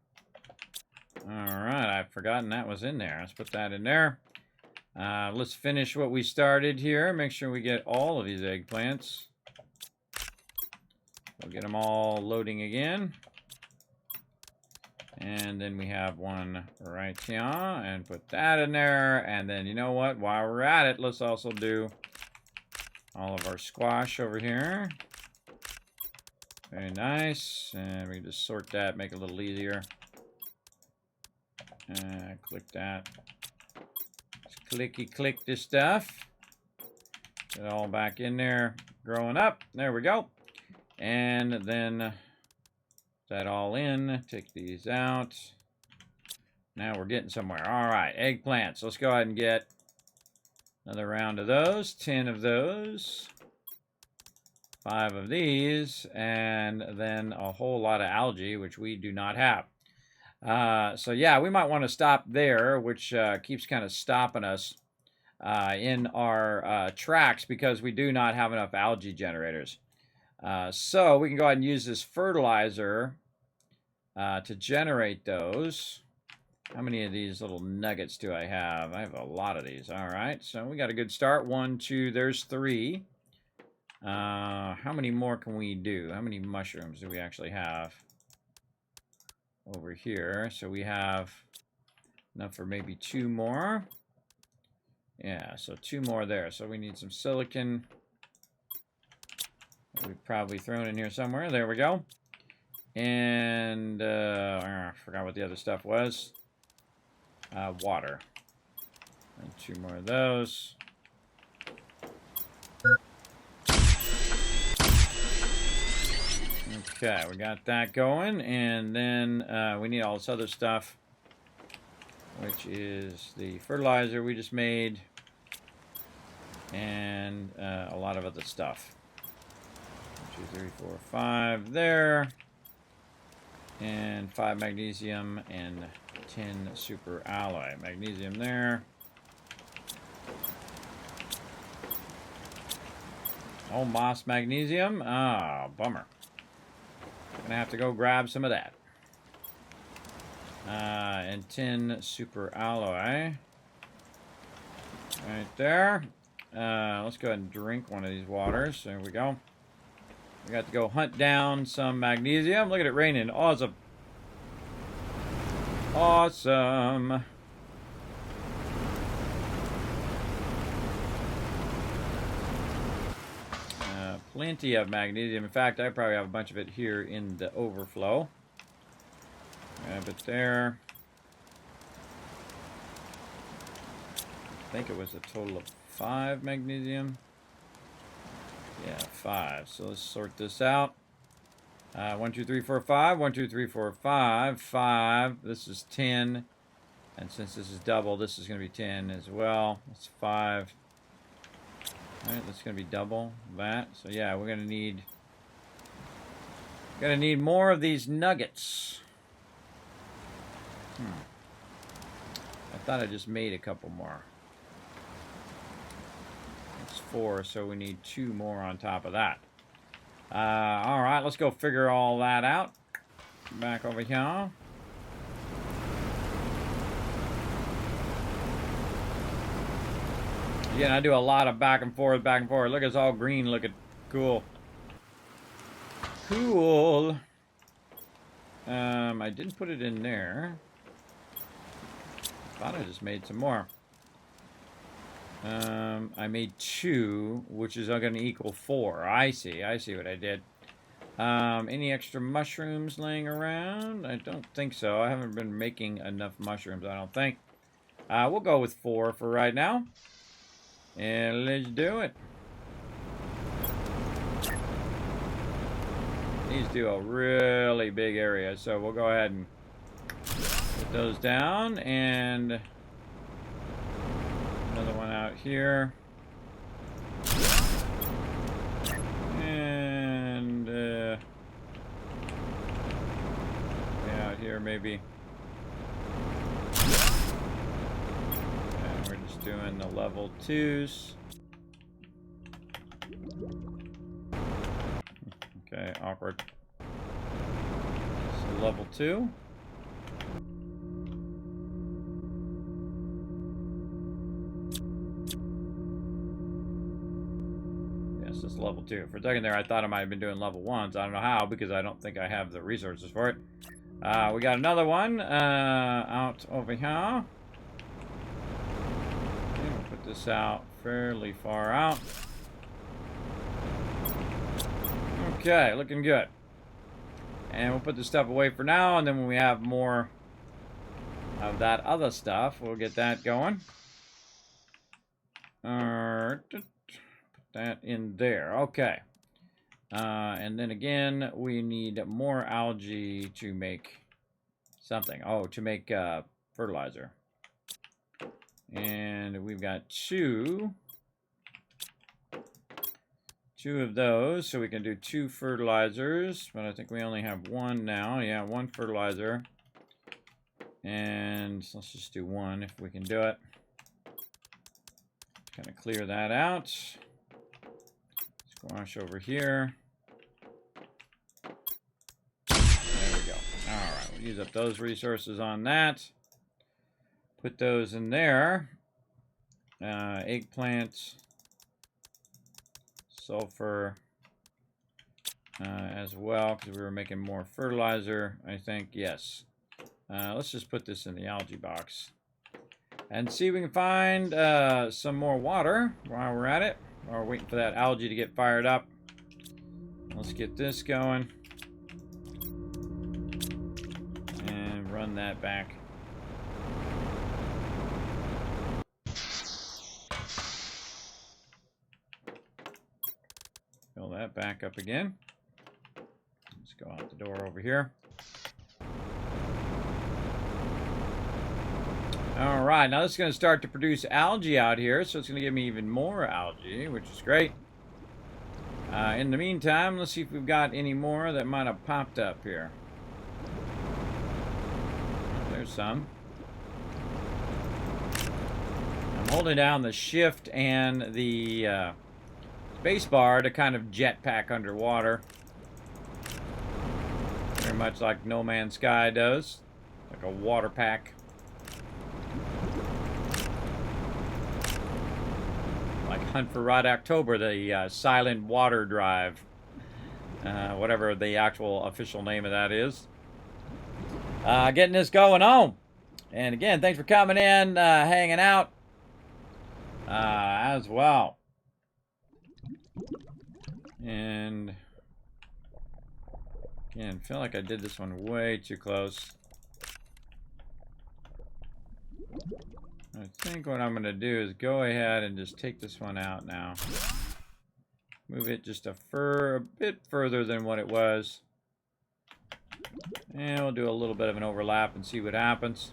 All right, I've forgotten that was in there. Let's put that in there. Let's finish what we started here. Make sure we get all of these eggplants. We'll get them all loading again. And then we have one right here, and put that in there. And then, you know what? While we're at it, let's also do all of our squash over here. Very nice. And we can just sort that, make it a little easier. Click that. Just clicky click this stuff. Get it all back in there, growing up. There we go. And then that all in, take these out. Now we're getting somewhere. All right, eggplants. Let's go ahead and get another round of those, 10 of those, 5 of these, and then a whole lot of algae, which we do not have. So yeah, we might want to stop there, which keeps kind of stopping us in our tracks because we do not have enough algae generators. So we can go ahead and use this fertilizer to generate those. How many of these little nuggets do I have? I have a lot of these. All right, so we got a good start. 1, 2, there's 3. How many more can we do? How many mushrooms do we actually have over here? So we have enough for maybe 2 more. Yeah, so 2 more there. So we need some silicon. We've probably thrown in here somewhere. There we go. And I forgot what the other stuff was. Water. And 2 more of those. Okay, we got that going. And then we need all this other stuff, which is the fertilizer we just made. And a lot of other stuff. 1, 2, 3, 4, 5 there. And 5 magnesium and 10 super alloy. Magnesium there. Oh, moss magnesium. Ah, bummer. Gonna have to go grab some of that. And 10 super alloy. Right there. Let's go ahead and drink one of these waters. There we go. We got to go hunt down some magnesium. Look at it raining. Awesome. Awesome. Plenty of magnesium. In fact, I probably have a bunch of it here in the overflow. Grab it there. I think it was a total of 5 magnesium. Yeah, 5. So let's sort this out. 1, 2, 3, 4, 5. 1, 2, 3, 4, 5. 5. This is 10. And since this is double, this is going to be 10 as well. That's 5. All right, that's going to be double that. So yeah, we're going to need more of these nuggets. I thought I just made a couple more. That's 4, so we need 2 more on top of that. All right, let's go figure all that out. Back over here. Again, I do a lot of back and forth, back and forth. Look, it's all green looking. Cool. Cool. I didn't put it in there. Thought I just made some more. I made 2, which is going to equal 4. I see what I did. Any extra mushrooms laying around? I don't think so. I haven't been making enough mushrooms, I don't think. We'll go with 4 for right now. And let's do it. These do a really big area, so we'll go ahead and put those down. And another one out here. And out here maybe. And we're just doing the level 2s. Okay, awkward. So level 2. Yes, it's level 2. For a second there, I thought I might have been doing level 1s. I don't know how, because I don't think I have the resources for it. We got another one out over here. Okay, we'll put this out fairly far out. Okay, looking good. And we'll put this stuff away for now, and then when we have more of that other stuff, we'll get that going. Put that in there. Okay. And then again, we need more algae to make something. Oh, to make fertilizer. And we've got 2 of those, so we can do 2 fertilizers, but I think we only have 1 now. Yeah, 1 fertilizer. And let's just do one if we can do it. Kind of clear that out. Squash over here. There we go. All right, we'll use up those resources on that. Put those in there. Eggplant, sulfur as well, because we were making more fertilizer, I think. Yes. Let's just put this in the algae box and see if we can find some more water while we're at it. While we're waiting for that algae to get fired up. Let's get this going. And run that back. Fill that back up again. Let's go out the door over here. All right, now this is going to start to produce algae out here, so it's going to give me even more algae, which is great. In the meantime, let's see if we've got any more that might have popped up here. Oh, there's some. I'm holding down the shift and the space bar to kind of jetpack underwater. Very much like No Man's Sky does, like a water pack. Hunt for Red October, the silent water drive, whatever the actual official name of that is. Getting this going on. And again, thanks for coming in, hanging out as well. And again, feel like I did this one way too close. I think what I'm going to do is go ahead and just take this one out now. Move it just a bit further than what it was. And we'll do a little bit of an overlap and see what happens.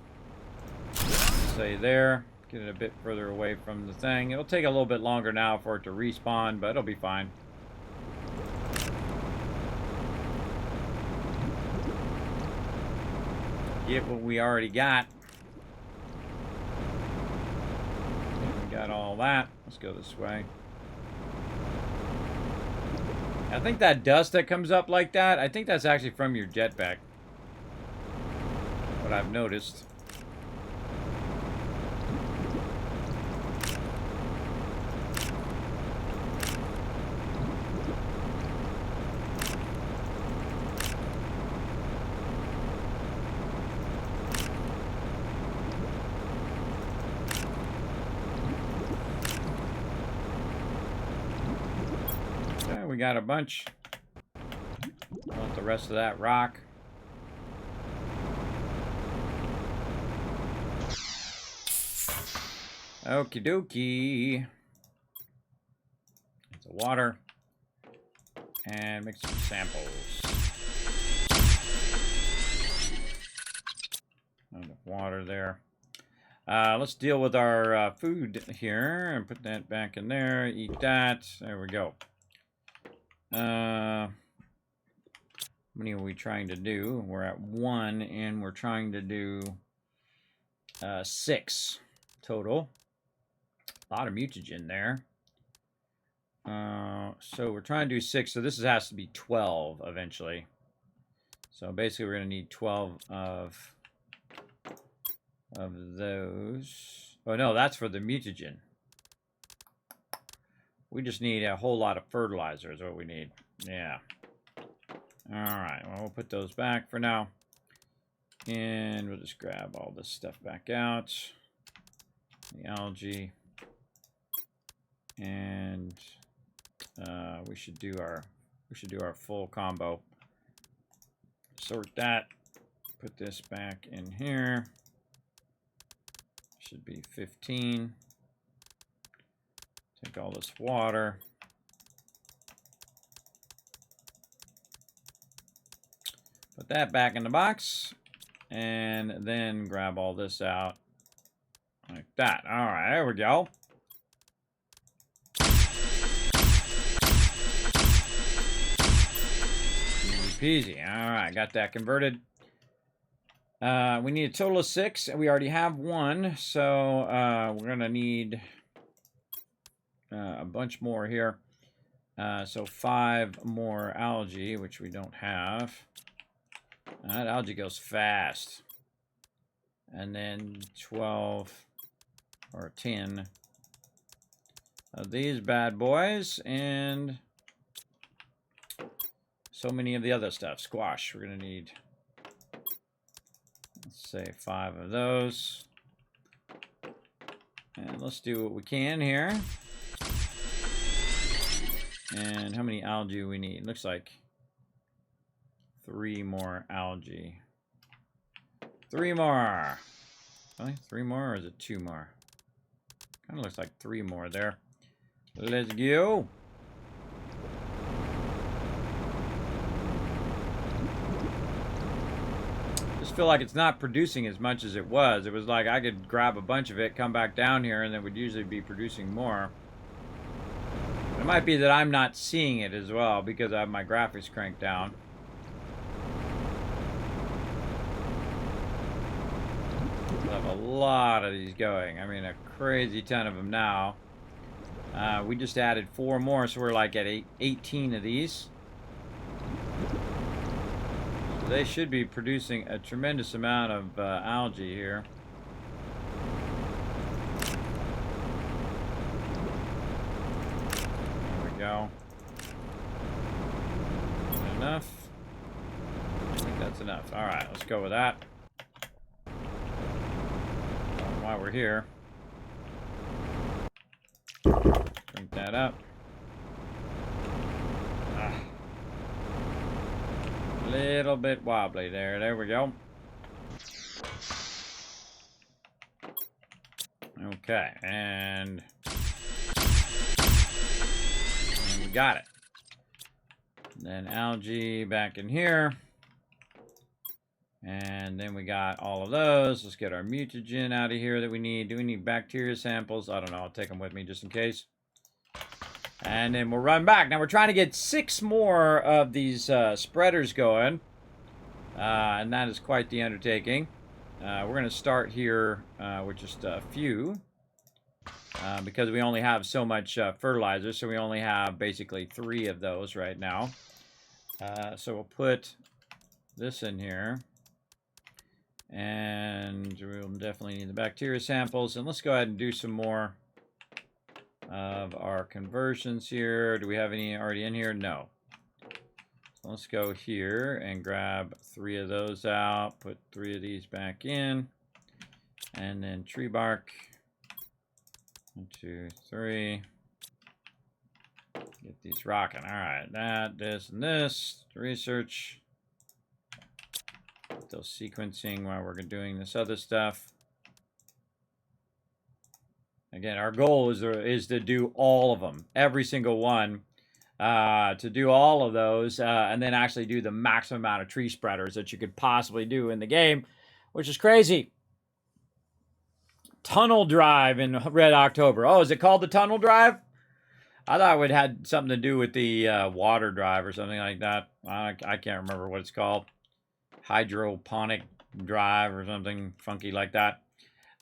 Say there. Get it a bit further away from the thing. It'll take a little bit longer now for it to respawn, but it'll be fine. Get what we already got. Got all that. Let's go this way. I think that dust that comes up like that, I think that's actually from your jetpack. What I've noticed. We got a bunch. Want the rest of that rock. Okie dokie. It's water. And make some samples. Enough water there. Let's deal with our food here and put that back in there. Eat that. There we go. How many are we trying to do? We're at 1, and we're trying to do 6 total. A lot of mutagen there. So we're trying to do 6, so this has to be 12 eventually. So basically we're going to need 12 of those. Oh no, that's for the mutagen. We just need a whole lot of fertilizer is what we need. Yeah. All right. Well, we'll put those back for now. And we'll just grab all this stuff back out. The algae. And we should do our full combo. Sort that. Put this back in here. Should be 15. Take all this water. Put that back in the box. And then grab all this out. Like that. All right, there we go. Easy peasy. All right, got that converted. We need a total of 6, and we already have 1, so we're going to need a bunch more here. So 5 more algae, which we don't have. That algae goes fast. And then 12 or 10 of these bad boys, and so many of the other stuff. Squash, we're going to need, let's say, 5 of those. And let's do what we can here. And how many algae do we need? Looks like 3 more algae. 3 more. Really? 3 more, or is it 2 more? Kind of looks like 3 more there. Let's go. Just feel like it's not producing as much as it was. It was like I could grab a bunch of it, come back down here, and it would usually be producing more. It might be that I'm not seeing it as well because I have my graphics cranked down. I have a lot of these going. I mean, a crazy ton of them now. We just added 4 more, so we're like at 18 of these. So they should be producing a tremendous amount of algae here. There we go. Is that enough? I think that's enough. All right, let's go with that. While we're here, drink that up. A little bit wobbly there. There we go. Okay, and we got it. And then algae back in here. And then we got all of those. Let's get our mutagen out of here that we need. Do we need bacteria samples? I don't know. I'll take them with me just in case. And then we'll run back. Now we're trying to get 6 more of these spreaders going. And that is quite the undertaking. We're going to start here with just a few. Because we only have so much fertilizer. So we only have basically 3 of those right now. So we'll put this in here. And we'll definitely need the bacteria samples. And let's go ahead and do some more of our conversions here. Do we have any already in here? No. So let's go here and grab 3 of those out. Put 3 of these back in. And then tree bark. 1, 2, 3. Get these rocking. All right. That, this, and this. Research. Still sequencing while we're doing this other stuff. Again, our goal is to do all of them, every single one, to do all of those, and then actually do the maximum amount of tree spreaders that you could possibly do in the game, which is crazy. Tunnel Drive in Red October. Oh, is it called the Tunnel Drive? I thought it had something to do with the water drive or something like that. I can't remember what it's called. Hydroponic drive or something funky like that.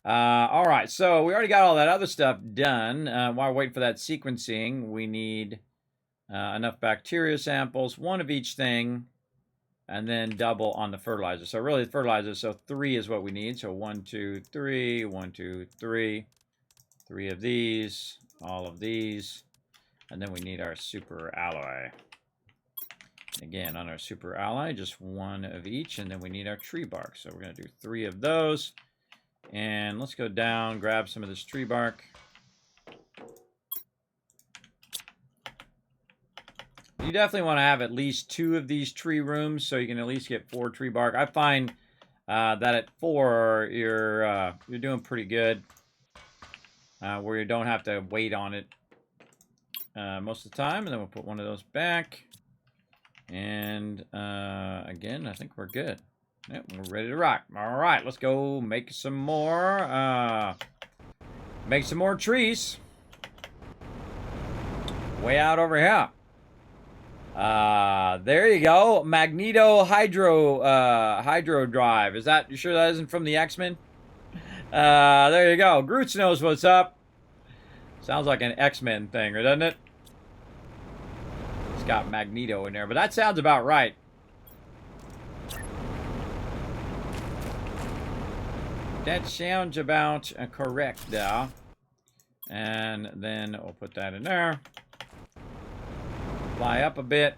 All right, so we already got all that other stuff done. While we're waiting for that sequencing, we need enough bacteria samples, 1 of each thing, and then double on the fertilizer. So really the fertilizer, so 3 is what we need. So 1, 2, 3, 1, 2, 3, 3 of these, all of these, and then we need our super alloy. Again, on our super alloy, just 1 of each, and then we need our tree bark. So we're going to do 3 of those. And let's go down, grab some of this tree bark. You definitely want to have at least 2 of these tree rooms, so you can at least get 4 tree bark. I find that at 4, you're doing pretty good, where you don't have to wait on it most of the time. And then we'll put 1 of those back. And again, I think we're good. Yep, we're ready to rock. All right, let's go make some more. Make some more trees. Way out over here. There you go. Magneto hydro drive. Is that, you sure that isn't from the X-Men? There you go. Groot knows what's up. Sounds like an X-Men thing, doesn't it? It's got Magneto in there, but that sounds about right. That sounds about correct there. And then we'll put that in there. Fly up a bit.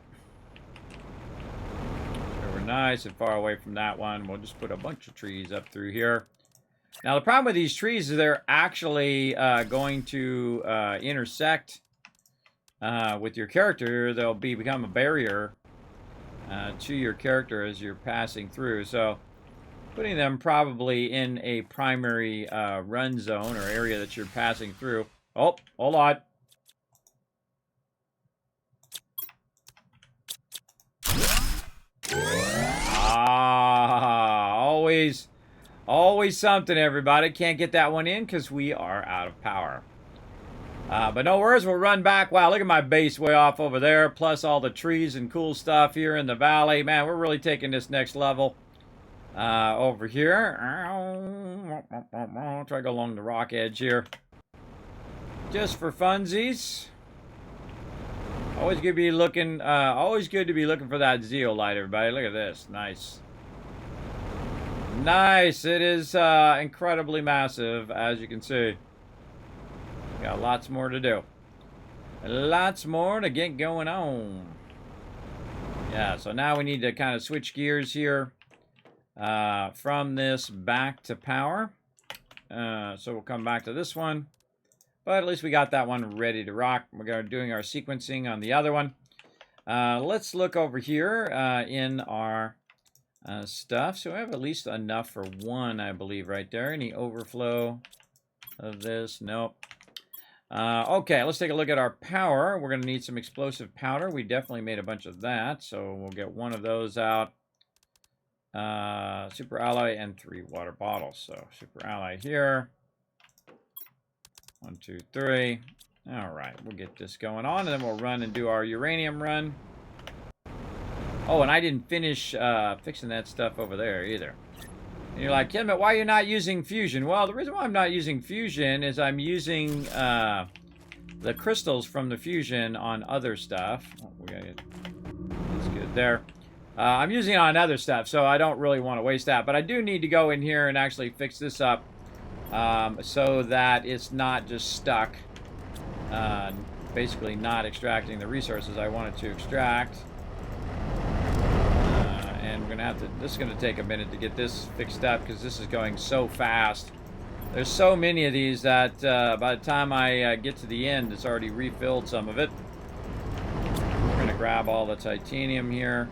We're nice and far away from that one. We'll just put a bunch of trees up through here. Now, the problem with these trees is they're actually going to intersect with your character. They'll become a barrier to your character as you're passing through. So, putting them probably in a primary run zone or area that you're passing through. Oh, hold on. Always something, everybody. Can't get that one in because we are out of power. But no worries, we'll run back. Wow, look at my base way off over there, plus all the trees and cool stuff here in the valley. Man, we're really taking this next level over here. I'll try to go along the rock edge here. Just for funsies. Always good to be looking for that zeolite, everybody. Look at this. Nice. Nice. It is incredibly massive, as you can see. Got lots more to do. Lots more to get going on. Yeah, so now we need to kind of switch gears here from this back to power. So we'll come back to this one. But at least we got that one ready to rock. We're doing our sequencing on the other one. Let's look over here in our stuff. So we have at least enough for one, I believe, right there. Any overflow of this? Nope. Okay, let's take a look at our power. We're going to need some explosive powder. We definitely made a bunch of that, so we'll get one of those out. Super alloy and 3 water bottles. So super alloy here. 1, 2, 3. All right, we'll get this going on, and then we'll run and do our uranium run. Oh, and I didn't finish fixing that stuff over there either. And you're like, Kismet, why are you not using fusion? Well, the reason why I'm not using fusion is I'm using the crystals from the fusion on other stuff. Oh, that's good there. I'm using it on other stuff, so I don't really want to waste that. But I do need to go in here and actually fix this up so that it's not just stuck, basically not extracting the resources I wanted to extract. And we're gonna have to, this is gonna take a minute to get this fixed up because this is going so fast. There's so many of these that by the time I get to the end, it's already refilled some of it. We're gonna grab all the titanium here.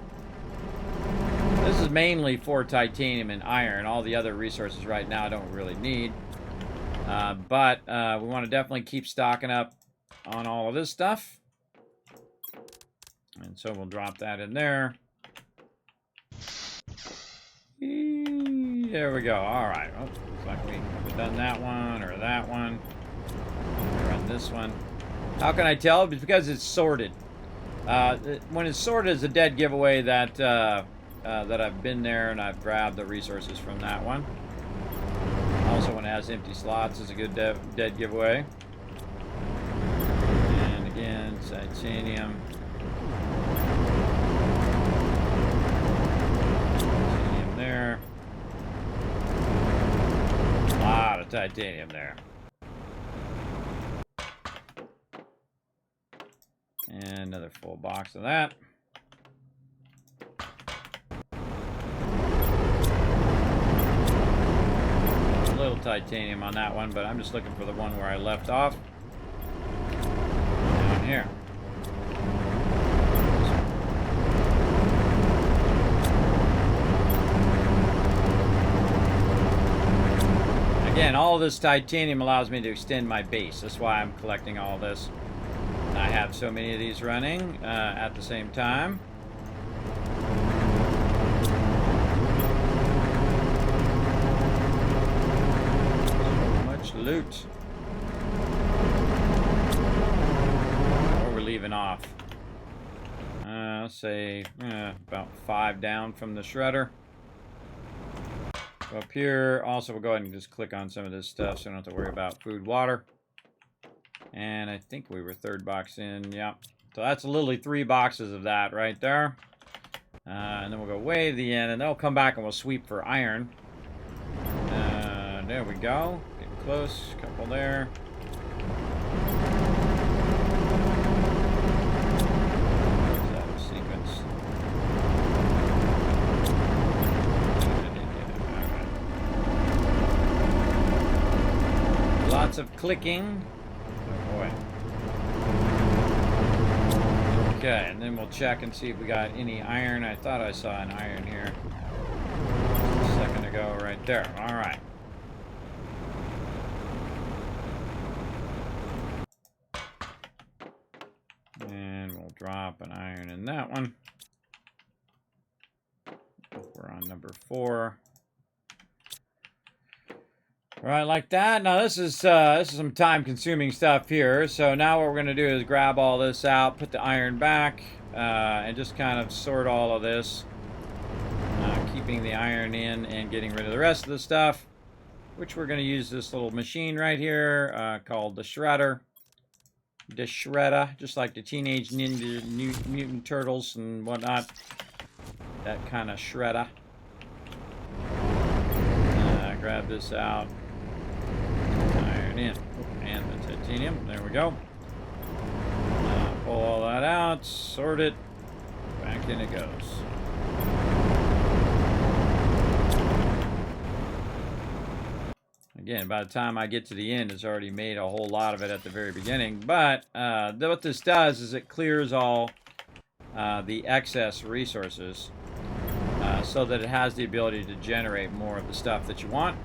This is mainly for titanium and iron. All the other resources right now I don't really need. But we want to definitely keep stocking up on all of this stuff. And so we'll drop that in there. There we go. All right. Oh, looks like we've done that one or that one. Run this one. How can I tell? It's because it's sorted. When it's sorted, it's a dead giveaway that that I've been there and I've grabbed the resources from that one. Also, when it has empty slots, is a good dead giveaway. And again, titanium. Titanium there. A lot of titanium there. And another full box of that. A little titanium on that one, but I'm just looking for the one where I left off. Down here. Again, all this titanium allows me to extend my base. That's why I'm collecting all this. I have so many of these running at the same time. So much loot. Or we're leaving off. Let's say about 5 down from the shredder. Go up here. Also, we'll go ahead and just click on some of this stuff so I don't have to worry about food, water. And I think we were 3rd box in. Yep. So that's literally 3 boxes of that right there. And then we'll go way to the end, and then we'll come back and we'll sweep for iron. There we go. Getting close. Couple there. Lots of clicking. Oh boy. Okay, and then we'll check and see if we got any iron. I thought I saw an iron here a second ago right there. All right. And we'll drop an iron in that one. We're on number 4. Right, like that. Now this is some time-consuming stuff here. So now what we're going to do is grab all this out, put the iron back, and just kind of sort all of this, keeping the iron in and getting rid of the rest of the stuff. Which we're going to use this little machine right here called the shredder. The shredder, just like the Teenage Ninja Mutant Turtles and whatnot. That kind of shredder. Grab this out. Iron in. And the titanium. There we go. Pull all that out. Sort it. Back in it goes. Again, by the time I get to the end, it's already made a whole lot of it at the very beginning. But what this does is it clears all the excess resources so that it has the ability to generate more of the stuff that you want.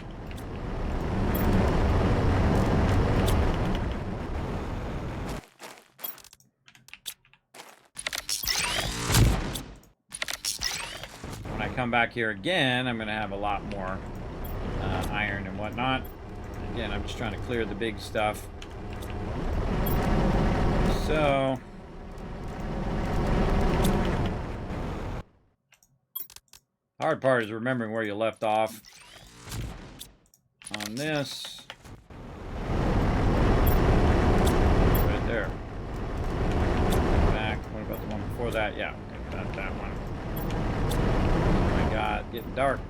When I come back here again, I'm going to have a lot more iron and whatnot. Again, I'm just trying to clear the big stuff. So hard part is remembering where you left off on this. Right there. Back. What about the one before that? Yeah, got that one. Oh my God, getting dark.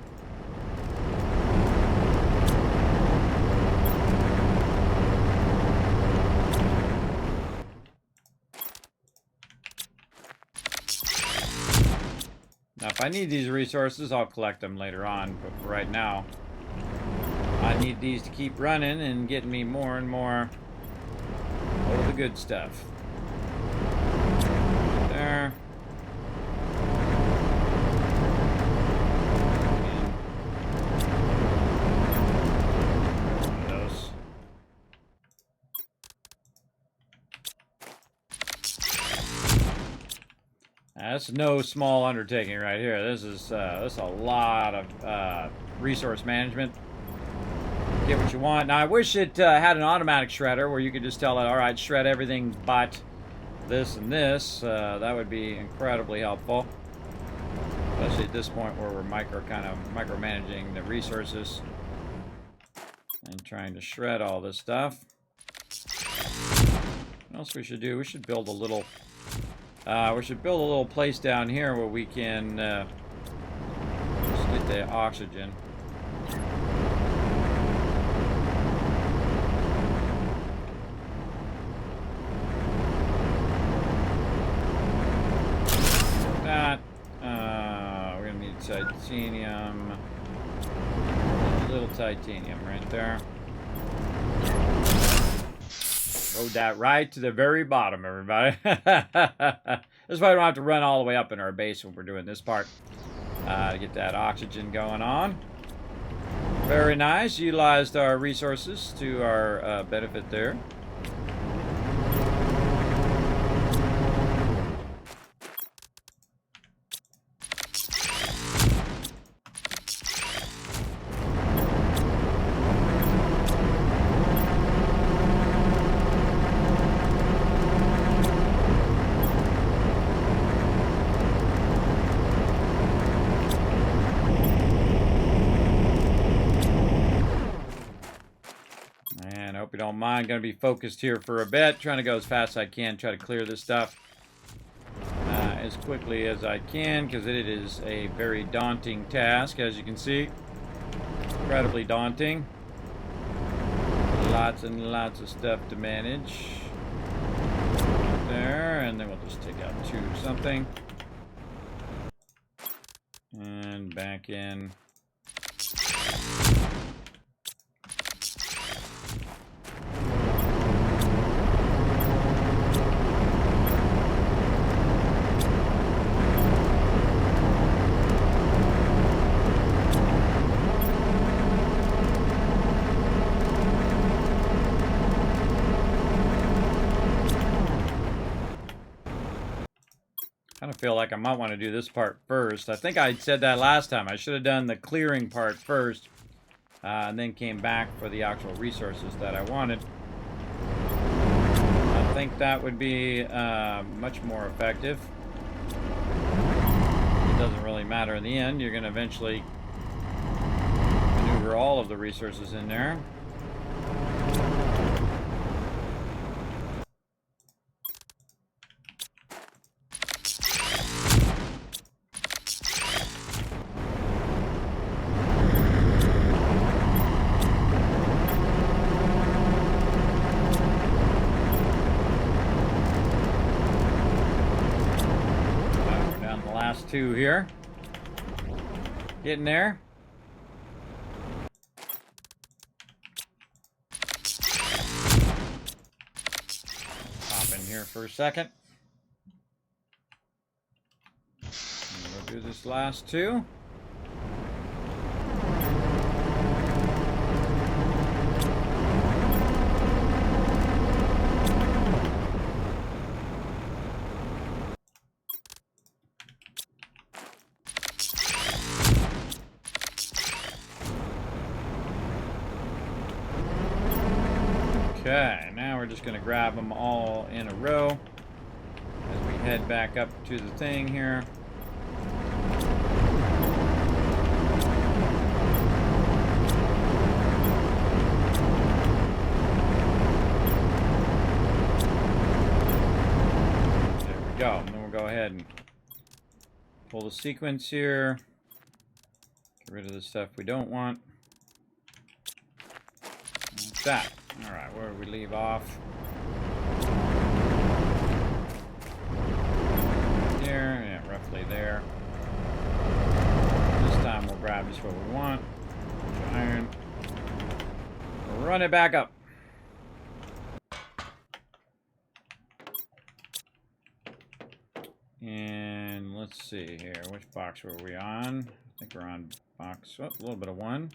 Now, if I need these resources, I'll collect them later on, but for right now, I need these to keep running and getting me more and more of the good stuff. There. Those. That's no small undertaking right here. This is a lot of resource management. Get what you want. Now, I wish it had an automatic shredder where you could just tell it, all right, shred everything but this and this. That would be incredibly helpful, especially at this point where we're micromanaging the resources and trying to shred all this stuff. What else we should do? We should build a little. Place down here where we can just get the oxygen. That we're gonna need titanium. A little titanium right there. Load that right to the very bottom, everybody. This is why we don't have to run all the way up in our base when we're doing this part. To get that oxygen going on. Very nice. Utilized our resources to our benefit there. don't mind. Going to be focused here for a bit. Trying to go as fast as I can. Try to clear this stuff as quickly as I can, because it is a very daunting task, as you can see. Incredibly daunting. Lots and lots of stuff to manage. There, and then we'll just take out 2 something. And back in. I feel like I might want to do this part first. I think I said that last time. I should have done the clearing part first, and then came back for the actual resources that I wanted. I think that would be much more effective. It doesn't really matter in the end. You're going to eventually maneuver all of the resources in there. Last 2 here. Getting there. Pop in here for a second. We'll do this last 2. Okay, now we're just going to grab them all in a row as we head back up to the thing here. There we go. And then we'll go ahead and pull the sequence here. Get rid of the stuff we don't want. Like that. Alright, where do we leave off? Here, yeah, roughly there. This time we'll grab just what we want. Iron. Run it back up. And let's see here. Which box were we on? I think we're on box, a little bit of 1.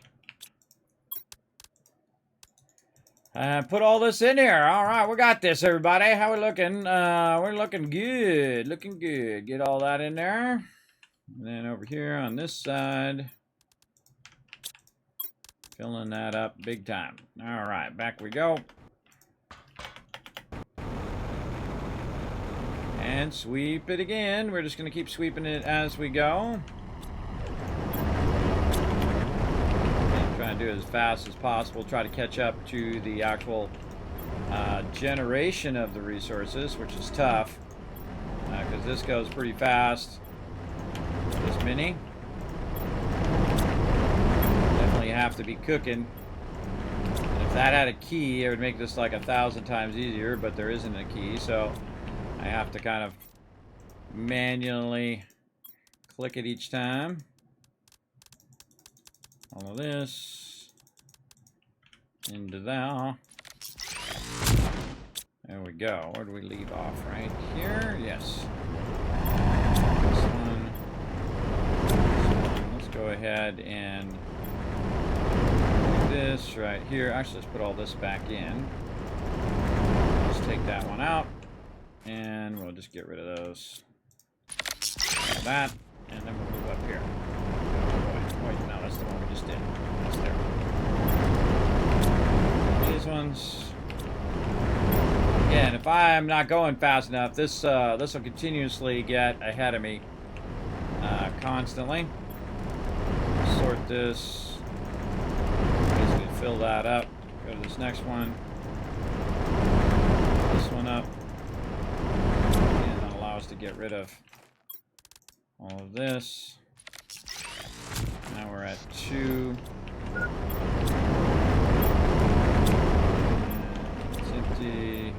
Put all this in here. All right, we got this, everybody. How we looking? We're looking good. Looking good. Get all that in there. And then over here on this side, filling that up big time. All right, back we go. And sweep it again. We're just going to keep sweeping it as we go. Trying to do it as fast as possible. Try to catch up to the actual generation of the resources, which is tough because this goes pretty fast. This mini definitely have to be cooking. And if that had a key, it would make this like 1,000 times easier, but there isn't a key, so I have to kind of manually click it each time. All of this into that. There we go. Where do we leave off? Right here? Yes. This one. Let's go ahead and do this right here. Actually, let's put all this back in. Just take that one out. And we'll just get rid of those. Like that. And then we'll move up here. Wait, no, that's the one we just did. That's there. These ones. Again, if I'm not going fast enough, this will continuously get ahead of me constantly. Sort this. Basically fill that up. Go to this next one. rid of all of this. Now we're at 2. It's empty.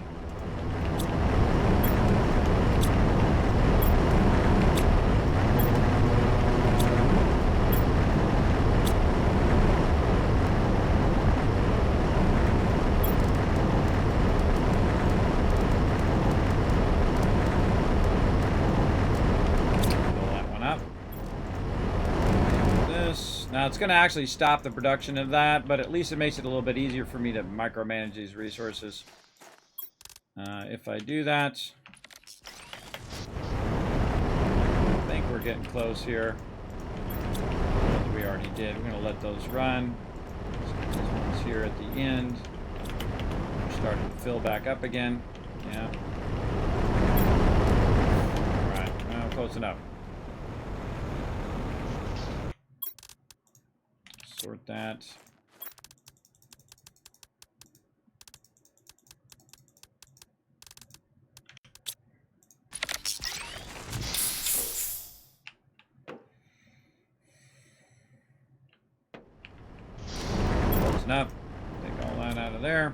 Now it's going to actually stop the production of that, but at least it makes it a little bit easier for me to micromanage these resources. If I do that, I think we're getting close here. We already did. We're going to let those run. Let's get these ones here at the end. We're starting to fill back up again. Yeah. All right. Well, close enough. Sort that. Close enough. Take all that out of there.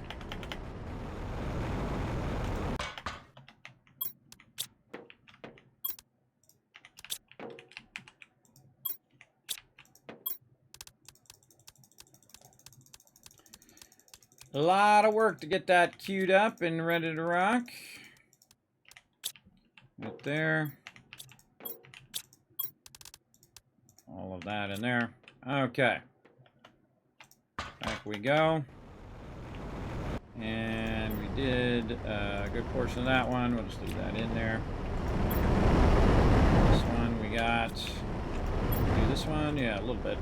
A lot of work to get that queued up and ready to rock. Right there. All of that in there. Okay. Back we go. And we did a good portion of that one. We'll just leave that in there. This one we got. Do this one? Yeah, a little bit.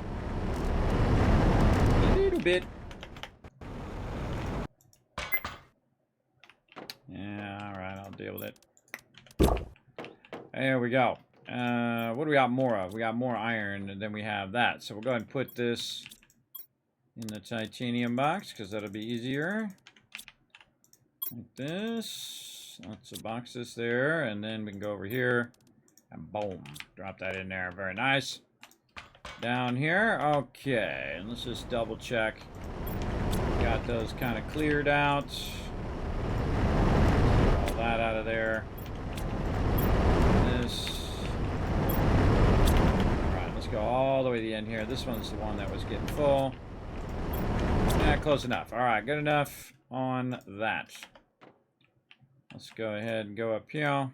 A little bit. Yeah, alright, I'll deal with it. There we go. What do we got more of? We got more iron, and then we have that. So we'll go ahead and put this in the titanium box, because that'll be easier. Like this. Lots of boxes there, and then we can go over here, and boom, drop that in there. Very nice. Down here, okay, and let's just double check. Got those kind of cleared out. That out of there. This. Alright, let's go all the way to the end here. This one's the one that was getting full. Yeah, close enough. Alright, good enough on that. Let's go ahead and go up here.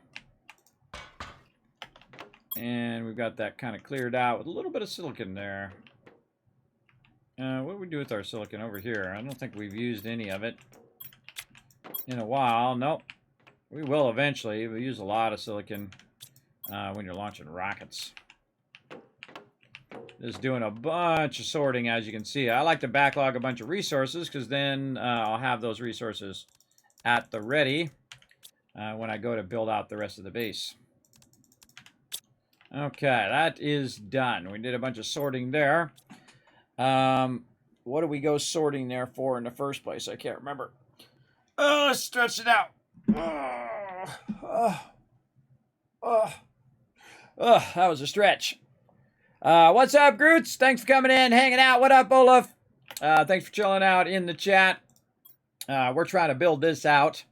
And we've got that kind of cleared out with a little bit of silicon there. What do we do with our silicon over here? I don't think we've used any of it in a while. Nope. We will eventually. We use a lot of silicon when you're launching rockets. Just doing a bunch of sorting, as you can see. I like to backlog a bunch of resources, because then I'll have those resources at the ready when I go to build out the rest of the base. Okay, that is done. We did a bunch of sorting there. What do we go sorting there for in the first place? I can't remember. Oh, let's stretch it out. That was a stretch. What's up, Groots? Thanks for coming in, hanging out. What up, Olaf? Thanks for chilling out in the chat. We're trying to build this out.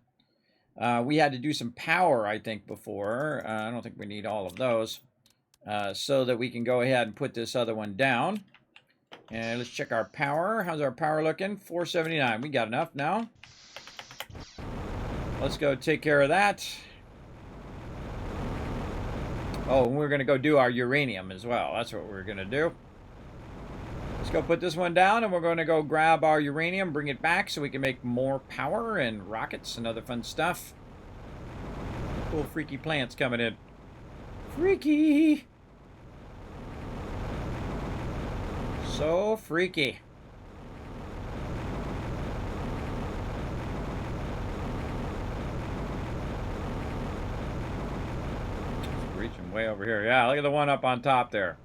We had to do some power, I think, before. I don't think we need all of those. So that we can go ahead and put this other one down. And let's check our power. How's our power looking? 479. We got enough now. Let's go take care of that. Oh, and we're going to go do our uranium as well. That's what we're going to do. Let's go put this one down, and we're going to go grab our uranium, bring it back so we can make more power and rockets and other fun stuff. Cool freaky plants coming in. Freaky! So freaky. Reaching way over here. Yeah, look at the one up on top there.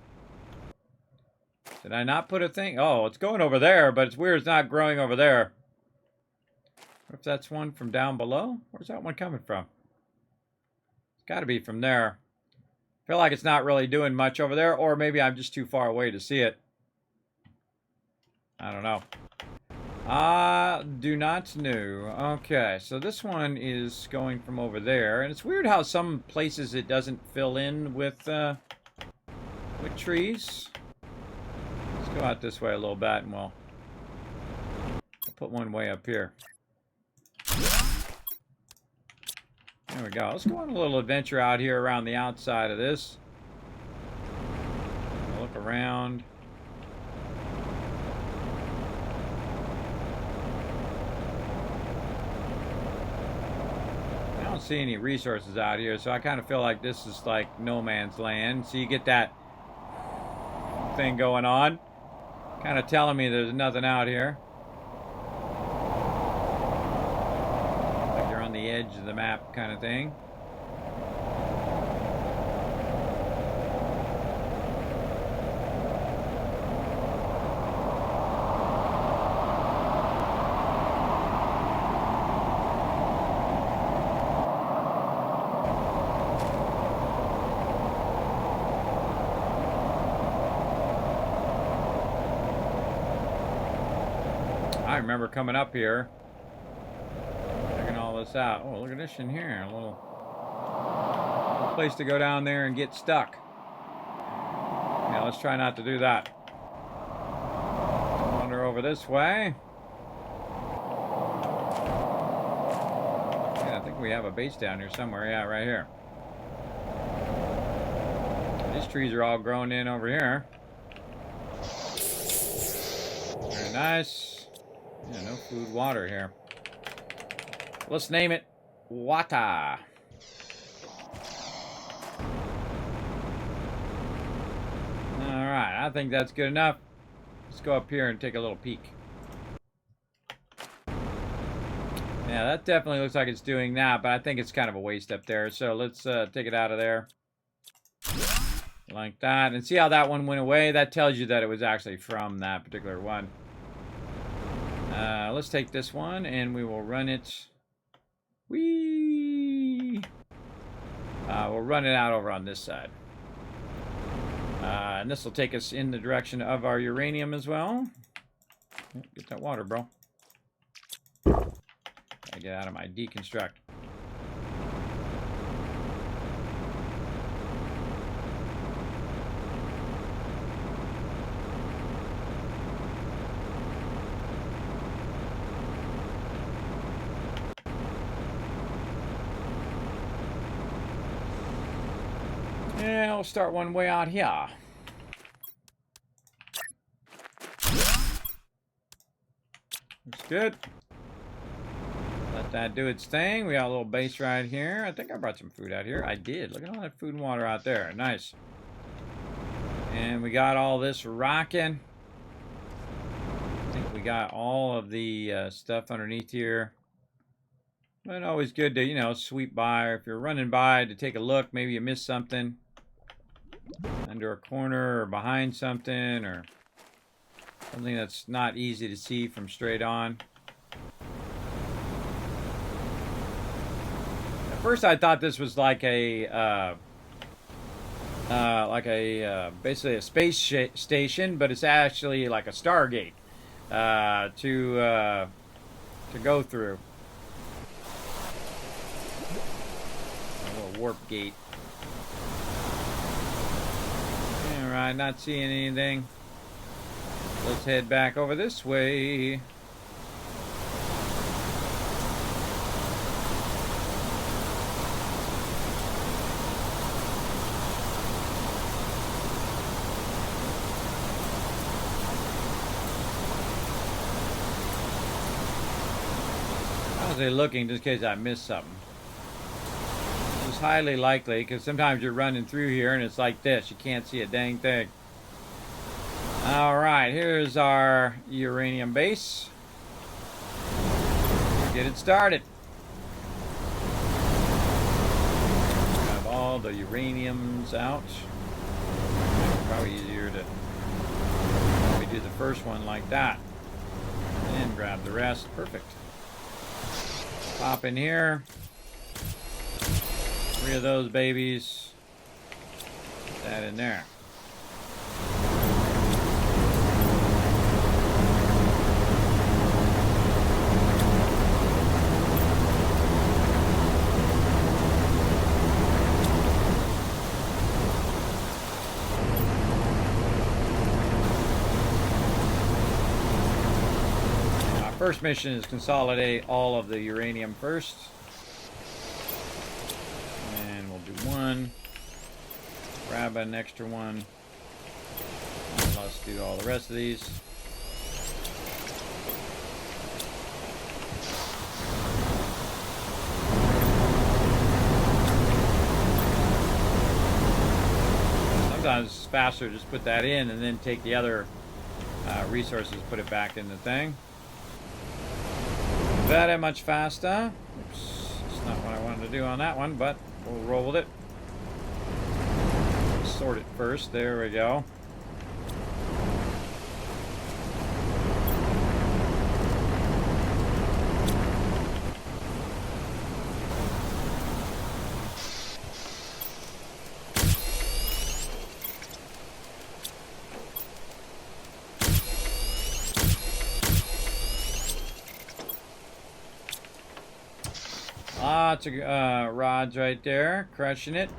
Did I not put a thing? Oh, it's going over there, but it's weird it's not growing over there. What if that's one from down below? Where's that one coming from? It's got to be from there. Feel like it's not really doing much over there, or maybe I'm just too far away to see it. I don't know. Do not know. Okay, so this one is going from over there, and it's weird how some places it doesn't fill in with trees. Let's go out this way a little bit, and we'll put one way up here. There we go. Let's go on a little adventure out here around the outside of this. Look around. I don't see any resources out here, so I kind of feel like this is like no man's land. So you get that thing going on, kind of telling me there's nothing out here. Like you're on the edge of the map kind of thing. I remember coming up here, checking all this out. Oh, look at this in here. A little place to go down there and get stuck. Yeah, let's try not to do that. Wander over this way. Yeah, I think we have a base down here somewhere. Yeah, right here. These trees are all grown in over here. Very nice. Yeah, no food, water here. Let's name it Wata. Alright, I think that's good enough. Let's go up here and take a little peek. Yeah, that definitely looks like it's doing that, but I think it's kind of a waste up there. So let's take it out of there. Like that. And see how that one went away? That tells you that it was actually from that particular one. Let's take this one and we will run it. Whee! We'll run it out over on this side. And this will take us in the direction of our uranium as well. Get that water, bro. Gotta get out of my deconstruct. Yeah, we'll start one way out here. Looks good. Let that do its thing. We got a little base right here. I think I brought some food out here. I did. Look at all that food and water out there. Nice. And we got all this rocking. I think we got all of the stuff underneath here. But always good to, you know, sweep by. Or if you're running by to take a look, maybe you missed something. Under a corner or behind something or something that's not easy to see from straight on. At first I thought this was like a basically a space station, but it's actually like a Stargate to go through. A little warp gate. Alright, not seeing anything. Let's head back over this way. How's they looking just in case I missed something? It's highly likely because sometimes you're running through here and it's like this. You can't see a dang thing. Alright, here's our uranium base. Get it started. Grab all the uraniums out. Probably easier to maybe do the first one like that. And grab the rest. Perfect. Pop in here. 3 of those babies. that in there. First mission is consolidate all of the uranium first. And we'll do one. Grab an extra one. And let's do all the rest of these. Sometimes it's faster to just put that in and then take the other resources, put it back in the thing. Very much faster. Oops, that's not what I wanted to do on that one, but we'll roll with it. Sort it first. There we go. Lots of rods right there, crushing it.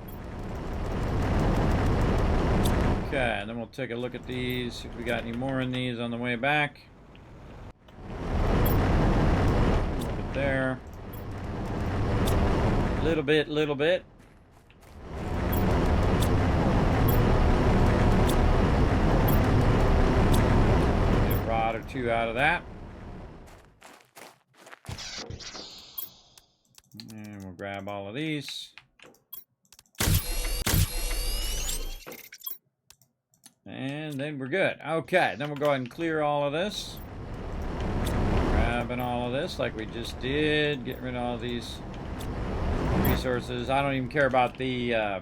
Okay, and then we'll take a look at these, see if we got any more in these on the way back. A little bit there. Little bit. Get a rod or two out of that. And we'll grab all of these. And then we're good. Okay, then we'll go ahead and clear all of this. Grabbing all of this like we just did. Get rid of all these resources. I don't even care about the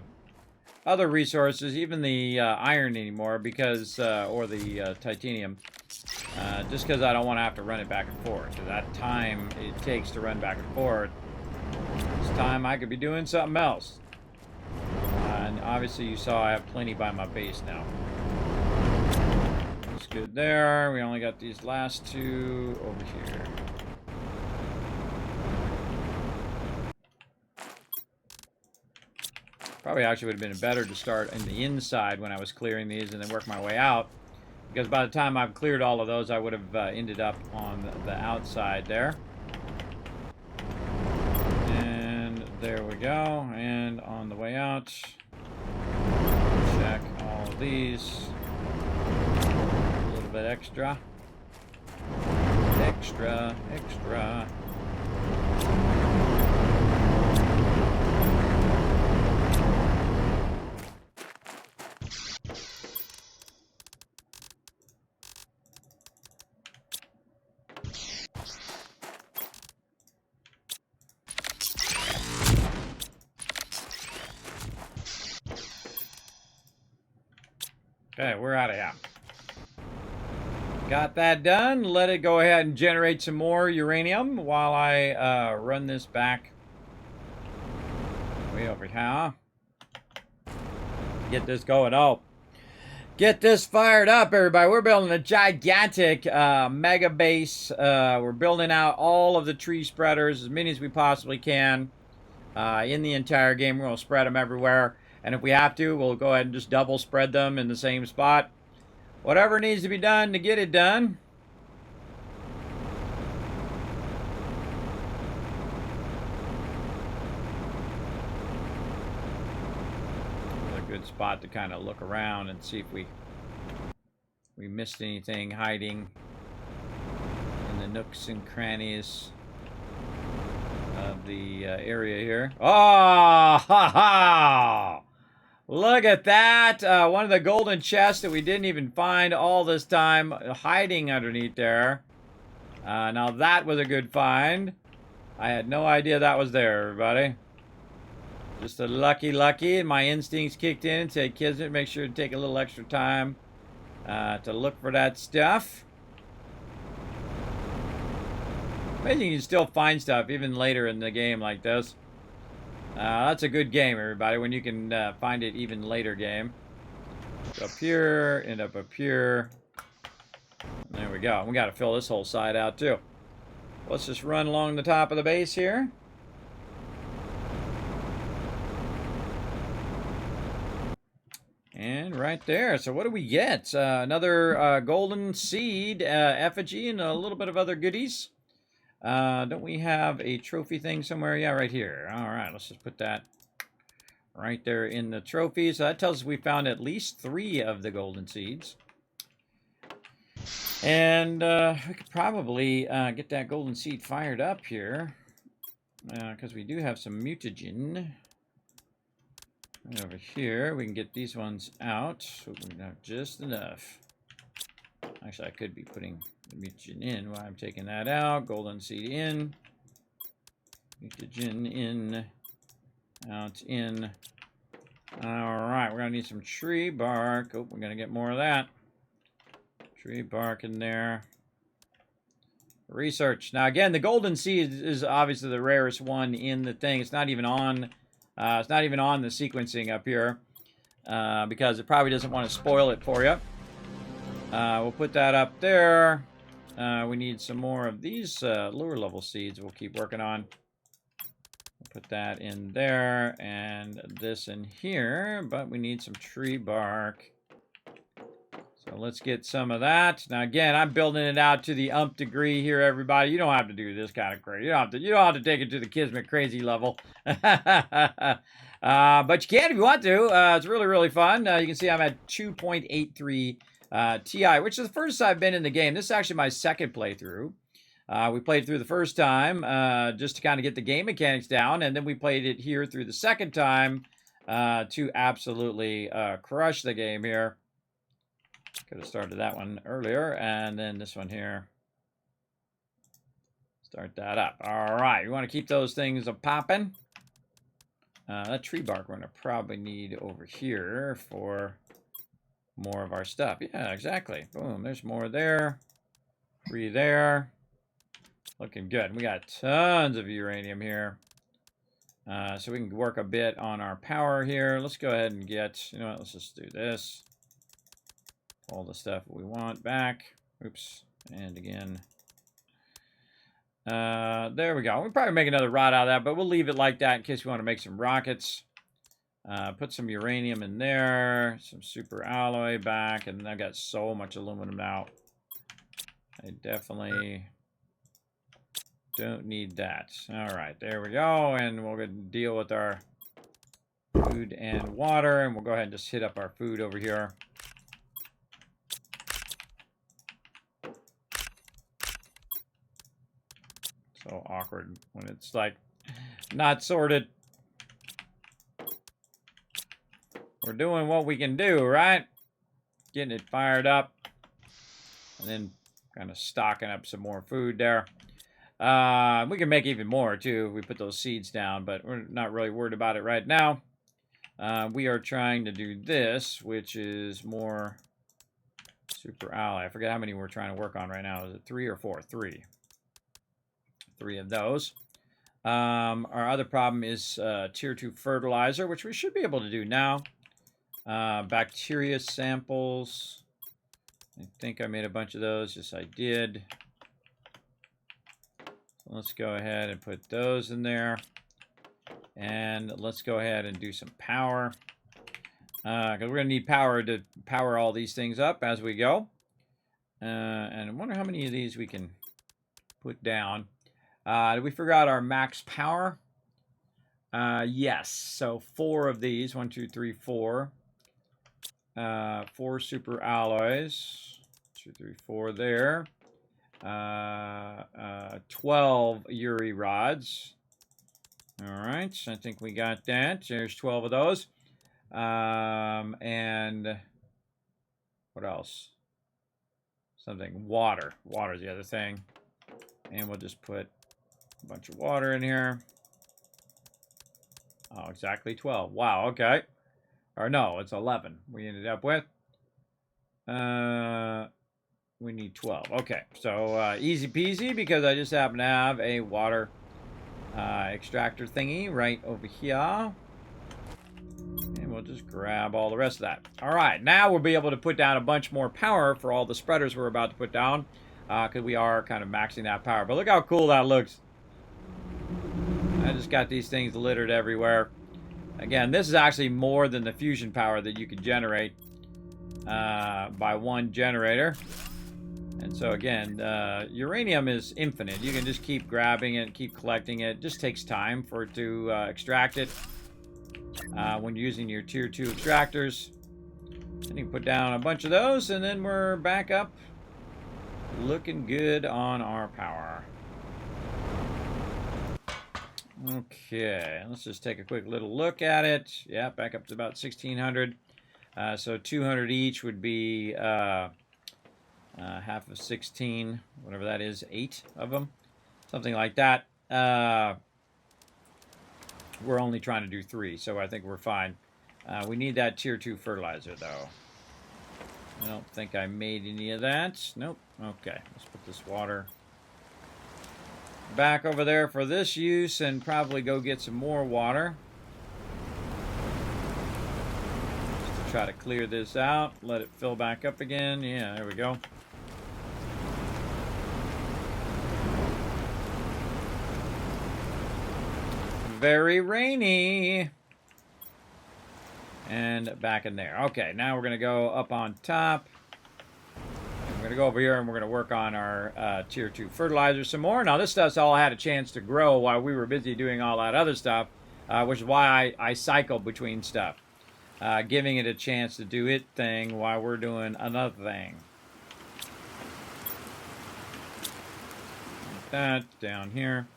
other resources, even the iron anymore, because, or the titanium. Just because I don't want to have to run it back and forth. That time it takes to run back and forth. This time I could be doing something else. And obviously you saw I have plenty by my base now. That's good there. We only got these last two over here. Probably actually would have been better to start in the inside when I was clearing these and then work my way out. Because by the time I've cleared all of those, I would have ended up on the outside there. There we go, and on the way out, check all of these. A little bit extra. Extra. Okay, we're out of here. Got that done. Let it go ahead and generate some more uranium while I run this back way over here. Get this going. Oh, get this fired up, everybody. We're building a gigantic mega base. We're building out all of the tree spreaders, as many as we possibly can in the entire game. We're going to spread them everywhere. And if we have to, we'll go ahead and just double spread them in the same spot. Whatever needs to be done to get it done. It's a good spot to kind of look around and see if we missed anything hiding in the nooks and crannies of the area here. Oh, ha ha! Look at that. One of the golden chests that we didn't even find all this time hiding underneath there. Now that was a good find. I had no idea that was there, everybody. Just a lucky. And my instincts kicked in and said, Kismet, make sure to take a little extra time to look for that stuff. Amazing you can still find stuff even later in the game like this. That's a good game, everybody, when you can find it even later game. Up here, end up here. There we go. We got to fill this whole side out too. Let's just run along the top of the base here. And right there. So what do we get? Another golden seed effigy and a little bit of other goodies. Don't we have a trophy thing somewhere? Yeah, right here. All right, let's just put that right there in the trophy. So that tells us we found at least 3 of the golden seeds. And we could probably get that golden seed fired up here. Because we do have some mutagen. Right over here, we can get these ones out. So we have just enough. Actually, I could be putting the mutagen in while I'm taking that out. Golden seed in. Mutagen in. Out in. Alright, we're going to need some tree bark. Oh, we're going to get more of that. Tree bark in there. Research. Now, again, the golden seed is obviously the rarest one in the thing. It's not even on... it's not even on the sequencing up here because it probably doesn't want to spoil it for you. We'll put that up there. We need some more of these lower level seeds we'll keep working on. We'll put that in there and this in here, but we need some tree bark. So let's get some of that. Now again, I'm building it out to the umph degree here, everybody. You don't have to do this kind of crazy. You don't have to take it to the Kismet crazy level. But you can if you want to. It's really, really fun. You can see I'm at 2.83 Ti, which is the first I've been in the game. This is actually my second playthrough. We played through the first time just to kind of get the game mechanics down, and then we played it here through the second time to absolutely crush the game here. Could have started that one earlier, and then this one here. Start that up. All right, you want to keep those things popping. That tree bark we're going to probably need over here for more of our stuff. Yeah, exactly. Boom, there's more there. 3 there. Looking good. We got tons of uranium here. So we can work a bit on our power here. Let's go ahead and get, you know what, let's just do this. All the stuff we want back. Oops. And again. There we go. We'll probably make another rod out of that, but we'll leave it like that in case we want to make some rockets. Put some uranium in there. Some super alloy back. And I've got so much aluminum now. I definitely don't need that. All right. There we go. And we'll deal with our food and water. And we'll go ahead and just hit up our food over here. So awkward when it's like not sorted. We're doing what we can do, right? Getting it fired up. And then kind of stocking up some more food there. We can make even more too if we put those seeds down, but we're not really worried about it right now. We are trying to do this, which is more super alloy. I forget how many we're trying to work on right now. Is it 3 or 4? 3. 3 of those. Our other problem is tier 2 fertilizer, which we should be able to do now. Bacteria samples. I think I made a bunch of those. Yes, I did. So let's go ahead and put those in there. And let's go ahead and do some power. Because we're going to need power to power all these things up as we go. And I wonder how many of these we can put down. Did we figure out our max power? Yes. So 4 of these. 1, 2, 3, 4. 4 super alloys. 2, 3, 4 there. 12 Uri rods. All right. So I think we got that. There's 12 of those. And what else? Something. Water. Water's the other thing. And we'll just put a bunch of water in here. Oh, exactly 12. Wow, okay. Or no, it's 11 we ended up with. We need 12. Okay, so easy peasy because I just happen to have a water extractor thingy right over here. And we'll just grab all the rest of that. All right, now we'll be able to put down a bunch more power for all the spreaders we're about to put down, because we are kind of maxing that power. But look how cool that looks. I just got these things littered everywhere. Again, this is actually more than the fusion power that you could generate by one generator. And so again, uranium is infinite. You can just keep grabbing it, keep collecting it. It just takes time for it to extract it when you're using your tier 2 extractors. And you can put down a bunch of those, and then we're back up looking good on our power. Okay, let's just take a quick little look at it. Yeah, back up to about 1,600. So 200 each would be half of 16, whatever that is, 8 of them, something like that. We're only trying to do 3, so I think we're fine. We need that tier 2 fertilizer, though. I don't think I made any of that. Nope. Okay, let's put this water back over there for this use and probably go get some more water. Just to try to clear this out. Let it fill back up again. Yeah, there we go. Very rainy. And back in there. Okay, now we're going to go up on top. We're going to go over here and we're going to work on our tier 2 fertilizer some more. Now, this stuff's all had a chance to grow while we were busy doing all that other stuff, which is why I cycle between stuff, giving it a chance to do its thing while we're doing another thing. Like that down here.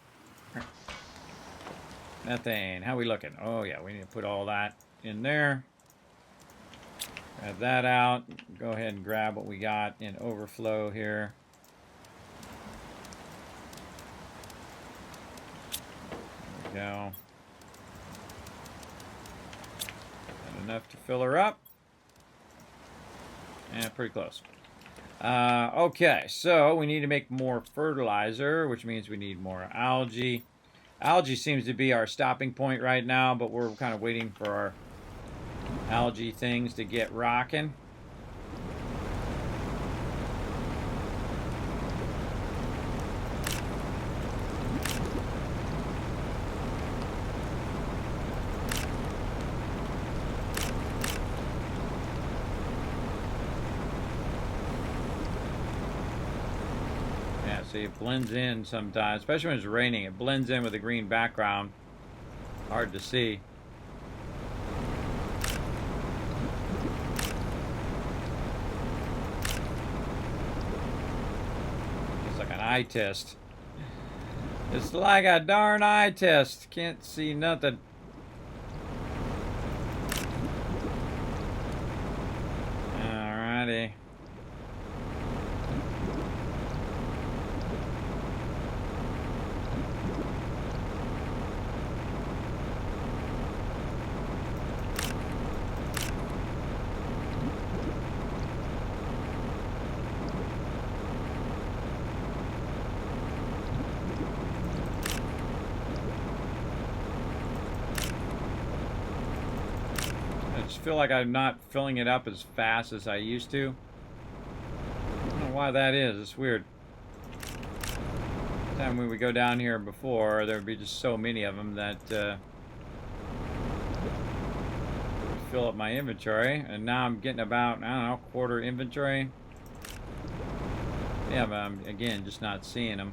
Methane, how we looking? Oh yeah, we need to put all that in there. Grab that out. Go ahead and grab what we got in overflow here. There we go. Got enough to fill her up. And pretty close. Okay, so we need to make more fertilizer, which means we need more algae. Algae seems to be our stopping point right now, but we're kind of waiting for our algae things to get rocking. See, it blends in sometimes, especially when it's raining. It blends in with a green background. Hard to see. It's like an eye test. It's like a darn eye test. Can't see nothing. Alrighty. Feel like I'm not filling it up as fast as I used to. I don't know why that is. It's weird. The time when we go down here before, there would be just so many of them that would fill up my inventory. And now I'm getting about, I don't know, quarter inventory. Yeah, but I'm, again, just not seeing them.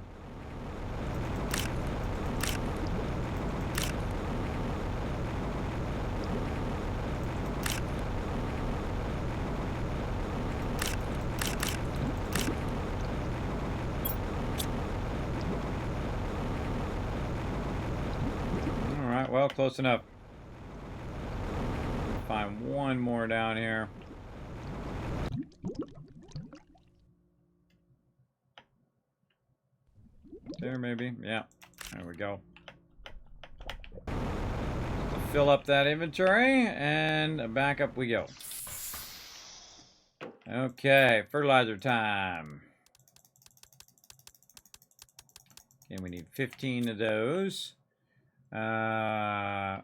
Well, close enough. Find one more down here. There, maybe. Yeah. There we go. To fill up that inventory, and back up we go. Okay, fertilizer time. And we need 15 of those. Yeah,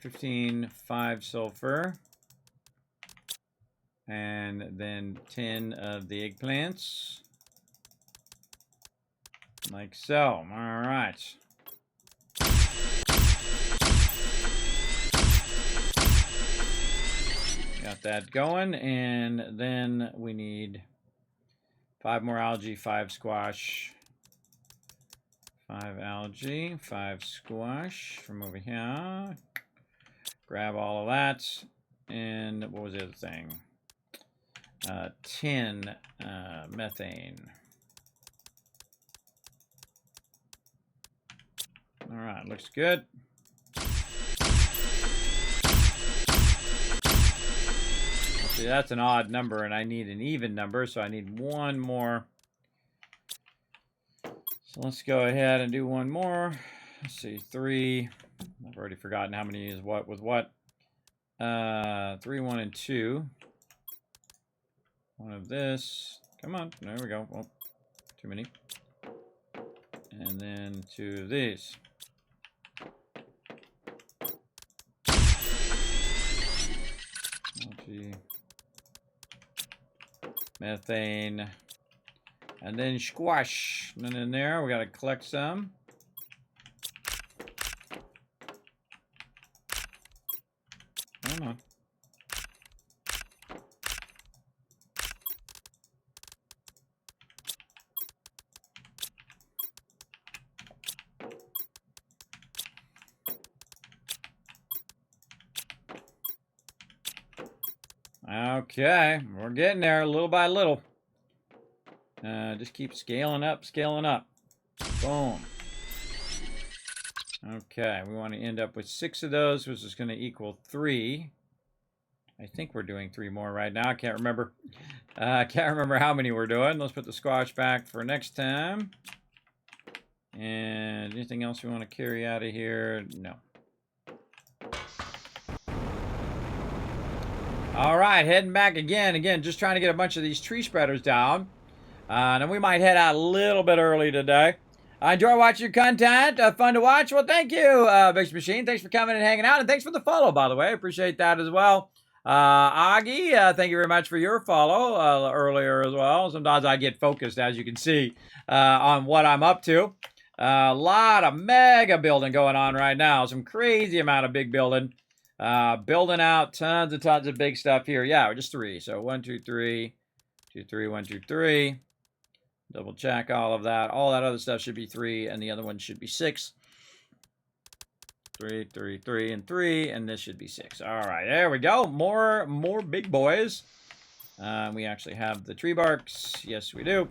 15, 5 sulfur. And then 10 of the eggplants. Like so. All right. Got that going. And then we need 5 more algae, 5 squash. 5 algae, 5 squash from over here. Grab all of that. And what was the other thing? 10 methane. All right, looks good. See, that's an odd number, and I need an even number, so I need one more. So let's go ahead and do one more. Let's see, 3. I've already forgotten how many is what with what. 3, 1, and 2. One of this. Come on, there we go. Oh, too many. And then 2 of these. Algae. Methane. And then squash. And then in there, we got to collect some. Come on. Okay, we're getting there little by little. Just keep scaling up, scaling up. Boom. Okay, we want to end up with 6 of those, which is going to equal 3. I think we're doing 3 more right now. I can't remember. I can't remember how many we're doing. Let's put the squash back for next time. And anything else we want to carry out of here? No. All right, heading back again. Again, just trying to get a bunch of these tree spreaders down. And we might head out a little bit early today. I enjoy watching your content. Fun to watch. Well, thank you, Big Machine. Thanks for coming and hanging out. And thanks for the follow, by the way. I appreciate that as well. Augie, thank you very much for your follow earlier as well. Sometimes I get focused, as you can see, on what I'm up to. A lot of mega building going on right now. Some crazy amount of big building. Building out tons of big stuff here. Yeah, we're just 3. So 1, 2, 3. 2, 3, 1, 2, 3. Double check all of that. All that other stuff should be 3, and the other one should be 6. 3, 3, 3, and 3, and this should be 6. All right, there we go. More big boys. We actually have the tree barks. Yes, we do.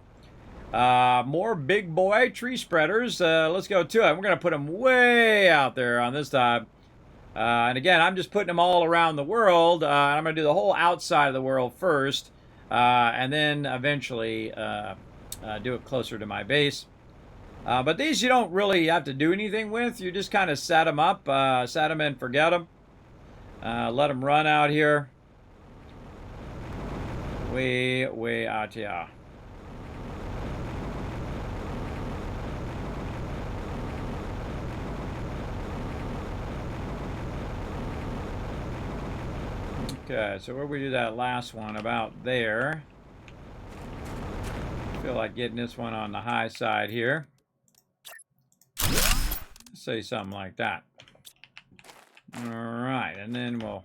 More big boy tree spreaders. Let's go to it. We're going to put them way out there on this time. And again, I'm just putting them all around the world. And I'm going to do the whole outside of the world first. And then eventually do it closer to my base. But these you don't really have to do anything with. You just kind of set them up. Set them and forget them. Let them run out here. Way out here. Okay, so where we do that last one about there. I feel like getting this one on the high side here. Say something like that. All right, and then we'll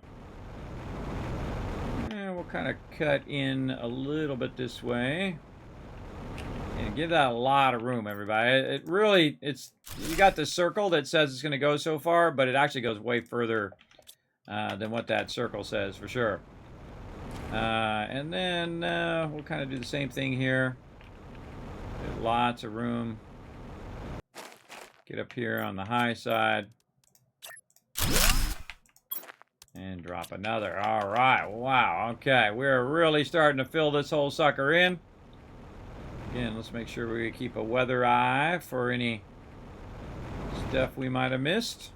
kind of cut in a little bit this way. And give that a lot of room, everybody. It really, you got the circle that says it's going to go so far, but it actually goes way further than what that circle says, for sure. And then we'll kind of do the same thing here. Get lots of room. Get up here on the high side. And drop another. All right. Wow. Okay. We're really starting to fill this whole sucker in. Again, let's make sure we keep a weather eye for any stuff we might have missed.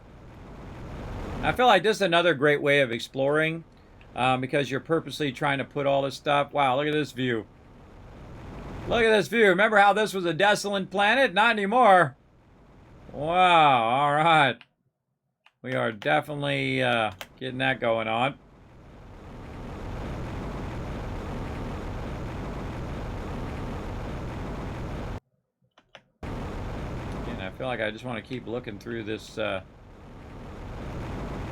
I feel like this is another great way of exploring because you're purposely trying to put all this stuff. Wow, look at this view. Look at this view. Remember how this was a desolate planet? Not anymore. Wow, all right. We are definitely getting that going on. Again, I feel like I just want to keep looking through this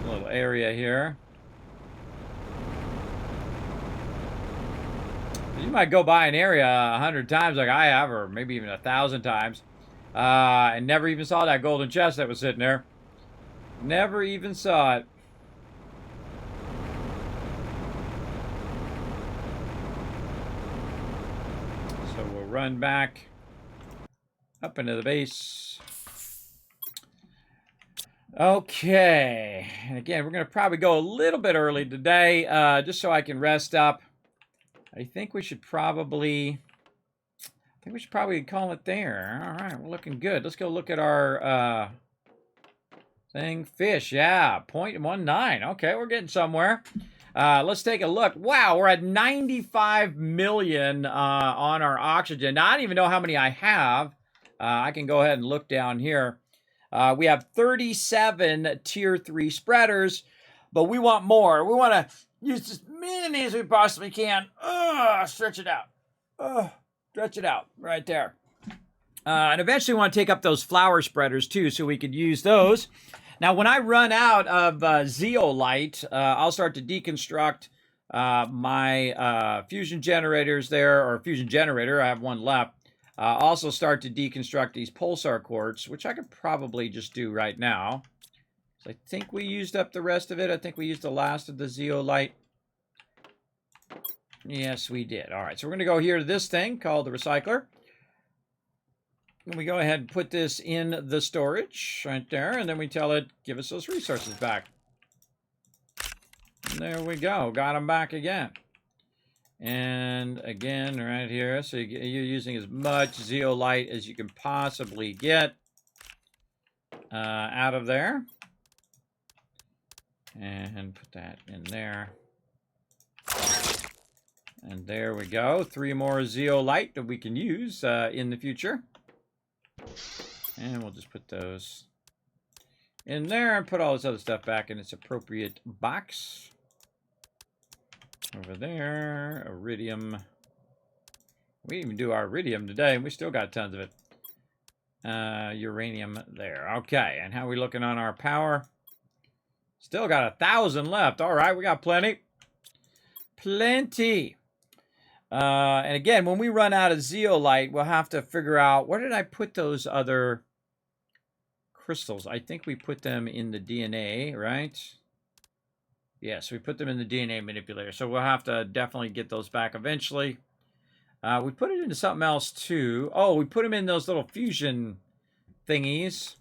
little area here. You might go by an area 100 times like I have, or maybe even 1,000 times, and never even saw that golden chest that was sitting there. Never even saw it. So we'll run back up into the base. Okay. And again, we're going to probably go a little bit early today, just so I can rest up. I think we should probably call it there. All right, we're looking good. Let's go look at our thing. Fish, yeah, 0.19. Okay, we're getting somewhere. Let's take a look. Wow, we're at 95 million on our oxygen. Now, I don't even know how many I have. I can go ahead and look down here. We have 37 tier 3 spreaders, but we want more. We want to use as many as we possibly can. Stretch it out. Stretch it out right there. And eventually we want to take up those flower spreaders too, so we could use those. Now, when I run out of zeolite, I'll start to deconstruct my fusion generators there, or fusion generator. I have one left. Also start to deconstruct these pulsar quartz, which I could probably just do right now. So I think we used up the rest of it. I think we used the last of the zeolite. Yes, we did. All right, so we're going to go here to this thing called the recycler. And we go ahead and put this in the storage right there, and then we tell it, give us those resources back. And there we go. Got them back again. And again, right here, so you're using as much zeolite as you can possibly get out of there. And put that in there. And there we go. 3 more zeolite that we can use in the future. And we'll just put those in there and put all this other stuff back in its appropriate box. Over there, iridium. We didn't even do our iridium today, and we still got tons of it. Uranium there. Okay, and how are we looking on our power? Still got 1,000 left. All right, we got plenty. Plenty. And again, when we run out of zeolite, we'll have to figure out, where did I put those other crystals? I think we put them in the DNA, right? Yes, we put them in the DNA manipulator, so we'll have to definitely get those back eventually. We put it into something else too. Oh, we put them in those little fusion thingies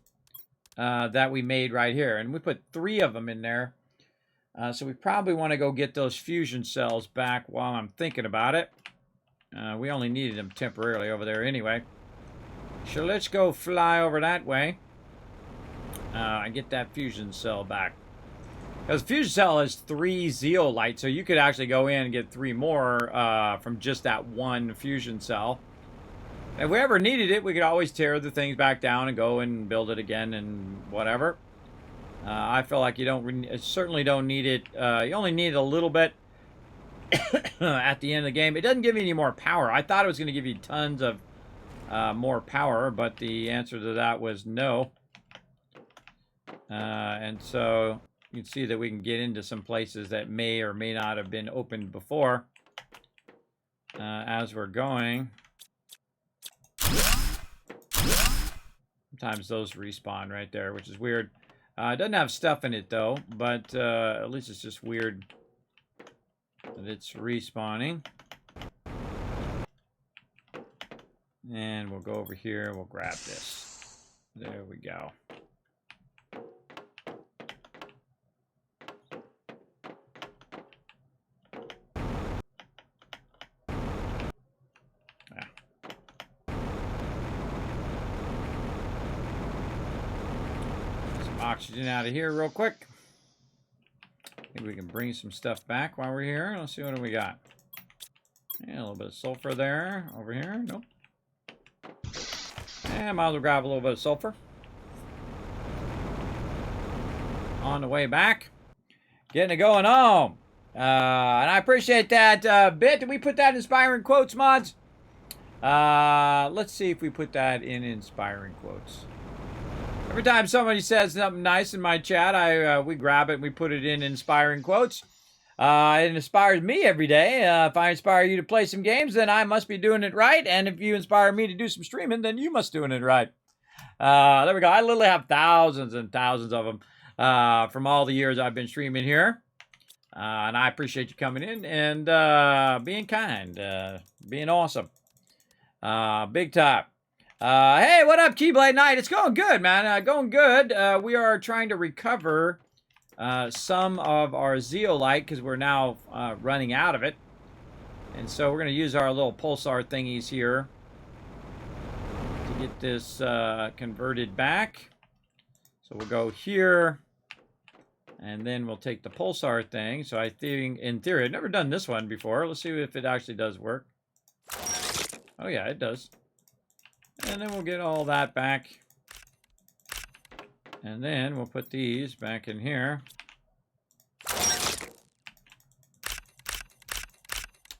that we made right here, and we put 3 of them in there. So we probably want to go get those fusion cells back while I'm thinking about it. We only needed them temporarily over there anyway. So let's go fly over that way and get that fusion cell back. Because fusion cell has 3 zeolite, so you could actually go in and get 3 more from just that one fusion cell. If we ever needed it, we could always tear the things back down and go and build it again and whatever. I feel like you certainly don't need it. You only need a little bit at the end of the game. It doesn't give you any more power. I thought it was going to give you tons of more power, but the answer to that was no. And so you can see that we can get into some places that may or may not have been opened before as we're going. Sometimes those respawn right there, which is weird. It doesn't have stuff in it though, but at least it's just weird that it's respawning. And we'll go over here, we'll grab this. There we go. Oxygen out of here real quick. Maybe we can bring some stuff back while we're here. Let's see, what do we got? Yeah, a little bit of sulfur there. Over here, nope. And might as well grab a little bit of sulfur. on the way back. Getting it going home. And I appreciate that bit. Did we put that inspiring quotes, mods? Let's see if we put that in inspiring quotes. Every time somebody says something nice in my chat, we grab it and we put it in inspiring quotes. It inspires me every day. If I inspire you to play some games, then I must be doing it right. And if you inspire me to do some streaming, then you must be doing it right. There we go. I literally have thousands and thousands of them from all the years I've been streaming here. And I appreciate you coming in and being kind, being awesome. Big time. Hey, what up, Keyblade Knight? It's going good, man. Going good. We are trying to recover some of our zeolite because we're now running out of it. And so we're going to use our little pulsar thingies here to get this converted back. So we'll go here. And then we'll take the pulsar thing. So I think, in theory, I've never done this one before. Let's see if it actually does work. Oh, yeah, it does. And then we'll get all that back. And then we'll put these back in here.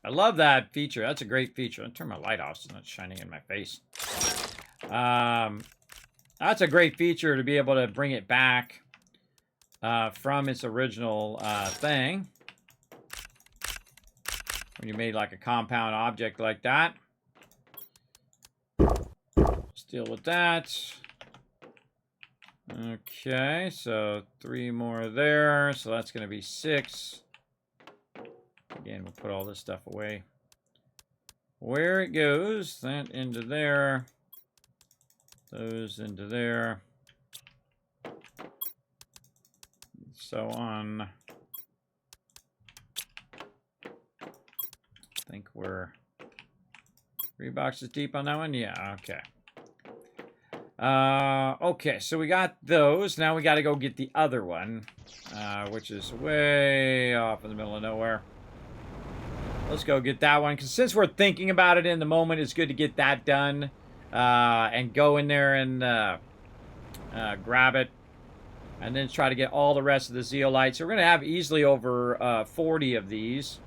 I love that feature. That's a great feature. I'll turn my light off so it's not shining in my face. That's a great feature to be able to bring it back from its original thing. When you made like a compound object like that. Let's deal with that. Okay, so 3 more there. So that's going to be 6. Again, we'll put all this stuff away where it goes. That into there. Those into there. So on. I think we're 3 boxes deep on that one. Yeah, okay. Okay, so we got those. Now we got to go get the other one, which is way off in the middle of nowhere. Let's go get that one, because since we're thinking about it in the moment, it's good to get that done and go in there and grab it. And then try to get all the rest of the zeolites. So we're going to have easily over 40 of these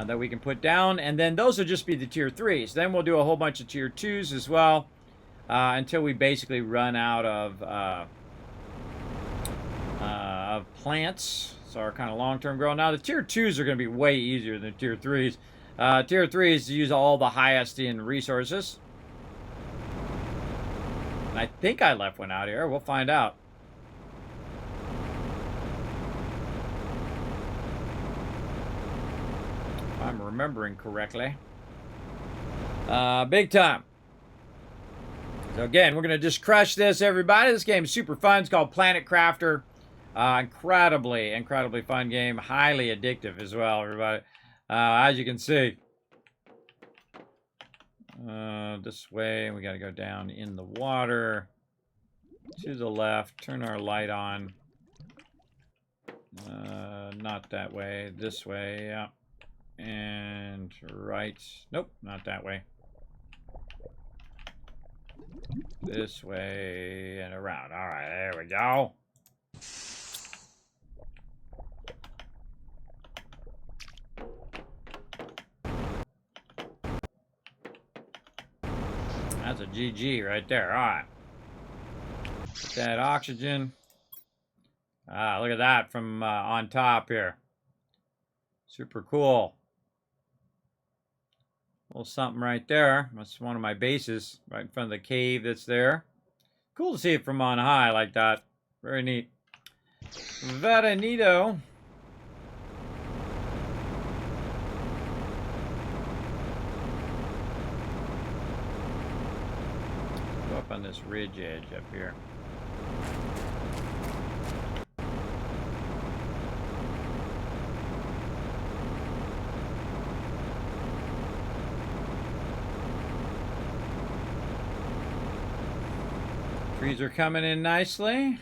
that we can put down. And then those will just be the tier 3s. Then we'll do a whole bunch of tier 2s as well. Until we basically run out of plants. So our kind of long-term growth. Now the tier 2s are going to be way easier than tier 3s. Tier 3s use all the highest in resources. I think I left one out here. We'll find out. If I'm remembering correctly. Big time. So again, we're going to just crush this, everybody. This game is super fun. It's called Planet Crafter. Incredibly, incredibly fun game. Highly addictive as well, everybody. As you can see. This way, we got to go down in the water to the left, turn our light on. Not that way, this way, yeah. And right, nope, not that way. This way and around. All right, there we go. That's a GG right there. All right. Get that oxygen. Look at that from on top here. Super cool. A little something right there. That's one of my bases right in front of the cave that's there. Cool to see it from on high like that. Very neat. Very neato. Up on this ridge edge up here. Trees are coming in nicely.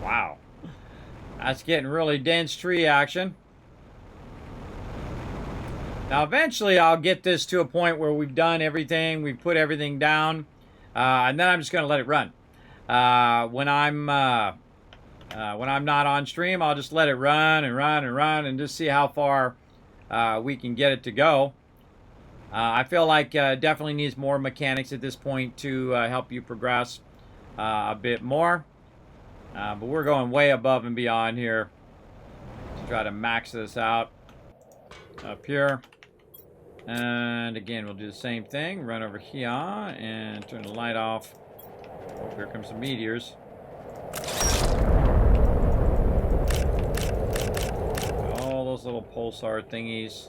Wow. That's getting really dense tree action. Now, eventually, I'll get this to a point where we've done everything, we've put everything down, and then I'm just going to let it run. When I'm not on stream, I'll just let it run and run and run and just see how far we can get it to go. I feel like definitely needs more mechanics at this point to help you progress a bit more. But we're going way above and beyond here to try to max this out up here. And again, we'll do the same thing. Run over here and turn the light off. Oh, here comes some meteors. All those little pulsar thingies.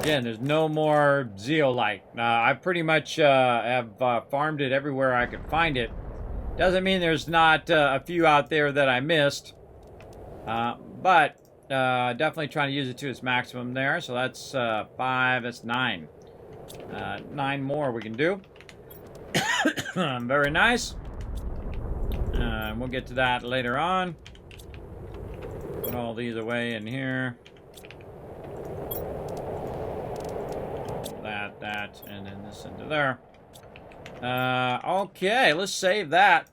Again, there's no more zeolite. I pretty much have farmed it everywhere I could find it. Doesn't mean there's not a few out there that I missed. But definitely trying to use it to its maximum there. So that's 5, that's 9. 9 more we can do. Very nice. We'll get to that later on. Put all these away in here. That, and then this into there. Okay, let's save that.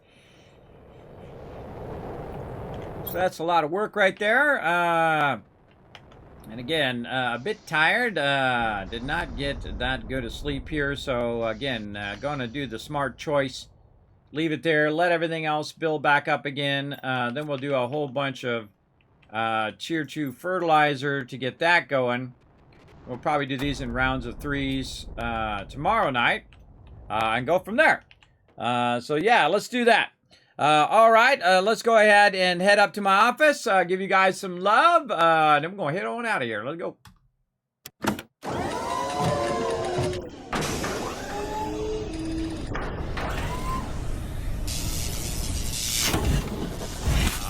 So that's a lot of work right there. And again, a bit tired. Did not get that good a sleep here. So again, going to do the smart choice. Leave it there. Let everything else build back up again. Then we'll do a whole bunch of Tier 2 fertilizer to get that going. We'll probably do these in rounds of 3s tomorrow night and go from there. So yeah, let's do that. All right, let's go ahead and head up to my office. Give you guys some love. And then we're going to head on out of here. Let's go.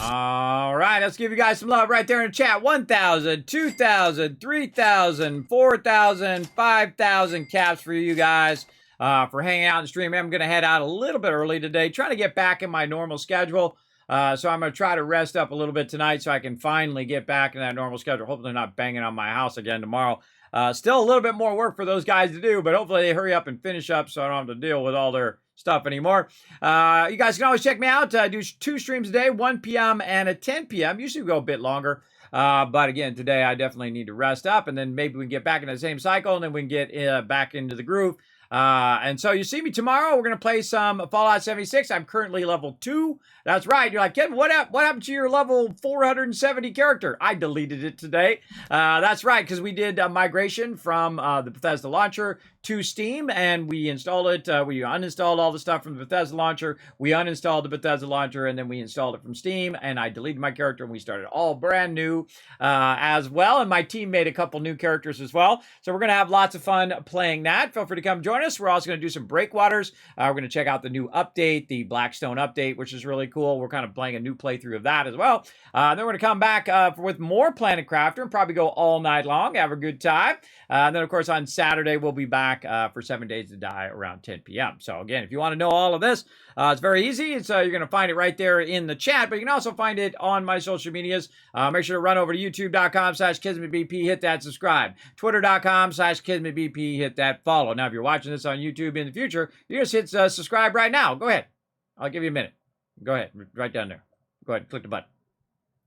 All right, let's give you guys some love right there in the chat. 1,000, 2,000, 3,000, 4,000, 5,000 caps for you guys for hanging out in the stream. I'm going to head out a little bit early today, trying to get back in my normal schedule. So I'm going to try to rest up a little bit tonight so I can finally get back in that normal schedule. Hopefully not banging on my house again tomorrow. Still a little bit more work for those guys to do, but hopefully they hurry up and finish up so I don't have to deal with all their stuff anymore. You guys can always check me out. I do 2 streams a day, 1 p.m. and a 10 p.m. Usually go a bit longer. But again, today I definitely need to rest up, and then maybe we can get back in the same cycle, and then we can get back into the groove. And so you see me tomorrow. We're going to play some Fallout 76. I'm currently level 2. That's right. You're like, Kevin, what happened to your level 470 character? I deleted it today. That's right, because we did a migration from the Bethesda launcher to Steam, and we installed it. We uninstalled all the stuff from the Bethesda launcher. We uninstalled the Bethesda launcher, and then we installed it from Steam, and I deleted my character, and we started all brand new as well. And my team made a couple new characters as well. So we're going to have lots of fun playing that. Feel free to come join us. We're also going to do some breakwaters. We're going to check out the new update, the Blackstone update, which is really cool. We're kind of playing a new playthrough of that as well. Then we're going to come back with more Planet Crafter and probably go all night long, have a good time. And then, of course, on Saturday, we'll be back for 7 Days to Die around 10 p.m. So, again, if you want to know all of this, it's very easy. It's, you're going to find it right there in the chat, but you can also find it on my social medias. Make sure to run over to youtube.com/KismetBP, hit that subscribe. Twitter.com/KismetBP, hit that follow. Now, if you're watching this on YouTube in the future, you just hit subscribe right now. Go ahead. I'll give you a minute. Go ahead. Right down there. Go ahead. Click the button.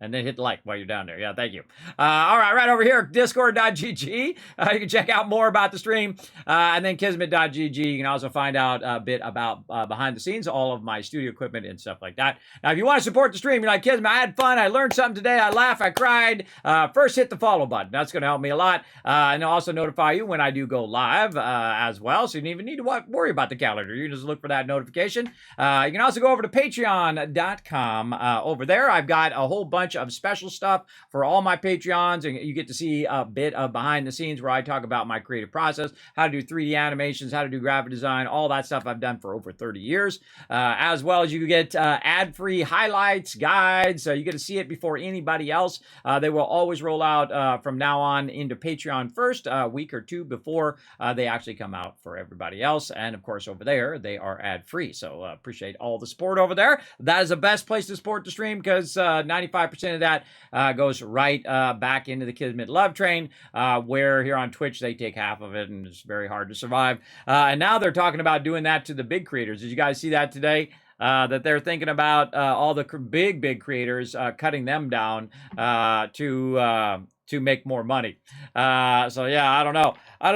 And then hit the like while you're down there. Yeah, thank you. All right, right over here, discord.gg. You can check out more about the stream. And then kismet.gg. You can also find out a bit about behind the scenes, all of my studio equipment and stuff like that. Now, if you want to support the stream, you're like, Kismet, I had fun. I learned something today. I laughed. I cried. First, hit the follow button. That's going to help me a lot. And I'll also notify you when I do go live as well. So you don't even need to worry about the calendar. You can just look for that notification. You can also go over to patreon.com. Over there, I've got a whole bunch bunch of special stuff for all my Patreons, and you get to see a bit of behind the scenes where I talk about my creative process, how to do 3D animations, how to do graphic design, all that stuff I've done for over 30 years, as well as you get ad-free highlights, guides, so you get to see it before anybody else. They will always roll out from now on into Patreon first, a week or two before they actually come out for everybody else. And of course, over there, they are ad-free. So appreciate all the support over there. That is the best place to support the stream because 95% of that goes right back into the Kismet Love Train, where here on Twitch, they take half of it and it's very hard to survive. And now they're talking about doing that to the big creators. Did you guys see that today? That they're thinking about all the big creators cutting them down to make more money. So yeah, I don't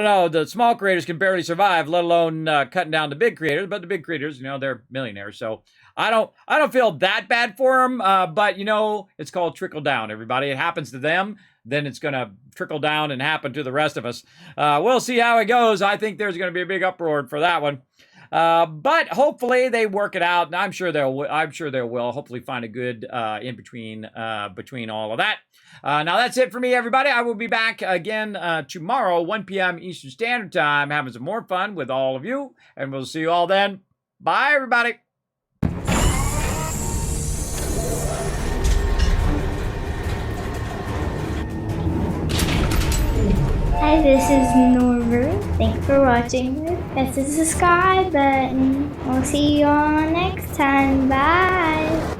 know. The small creators can barely survive, let alone cutting down the big creators. But the big creators, they're millionaires. So I don't feel that bad for them. But it's called trickle down. Everybody, it happens to them, then it's gonna trickle down and happen to the rest of us. We'll see how it goes. I think there's gonna be a big uproar for that one. But hopefully they work it out, and I'm sure they will hopefully find a good in between all of that. Now that's it for me, everybody. I will be back again tomorrow, 1 p.m. Eastern Standard Time, having some more fun with all of you, and we'll see you all then. Bye, everybody. Hi, this is Norver. Thanks for watching. Press the subscribe button. We'll see you all next time. Bye.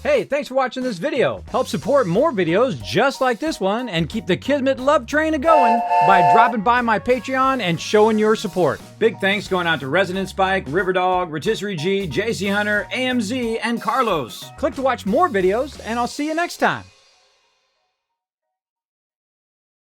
Hey, thanks for watching this video. Help support more videos just like this one and keep the Kismet Love Train a-going by dropping by my Patreon and showing your support. Big thanks going out to Resident Spike, Riverdog, Rotisserie G, JC Hunter, AMZ, and Carlos. Click to watch more videos, and I'll see you next time.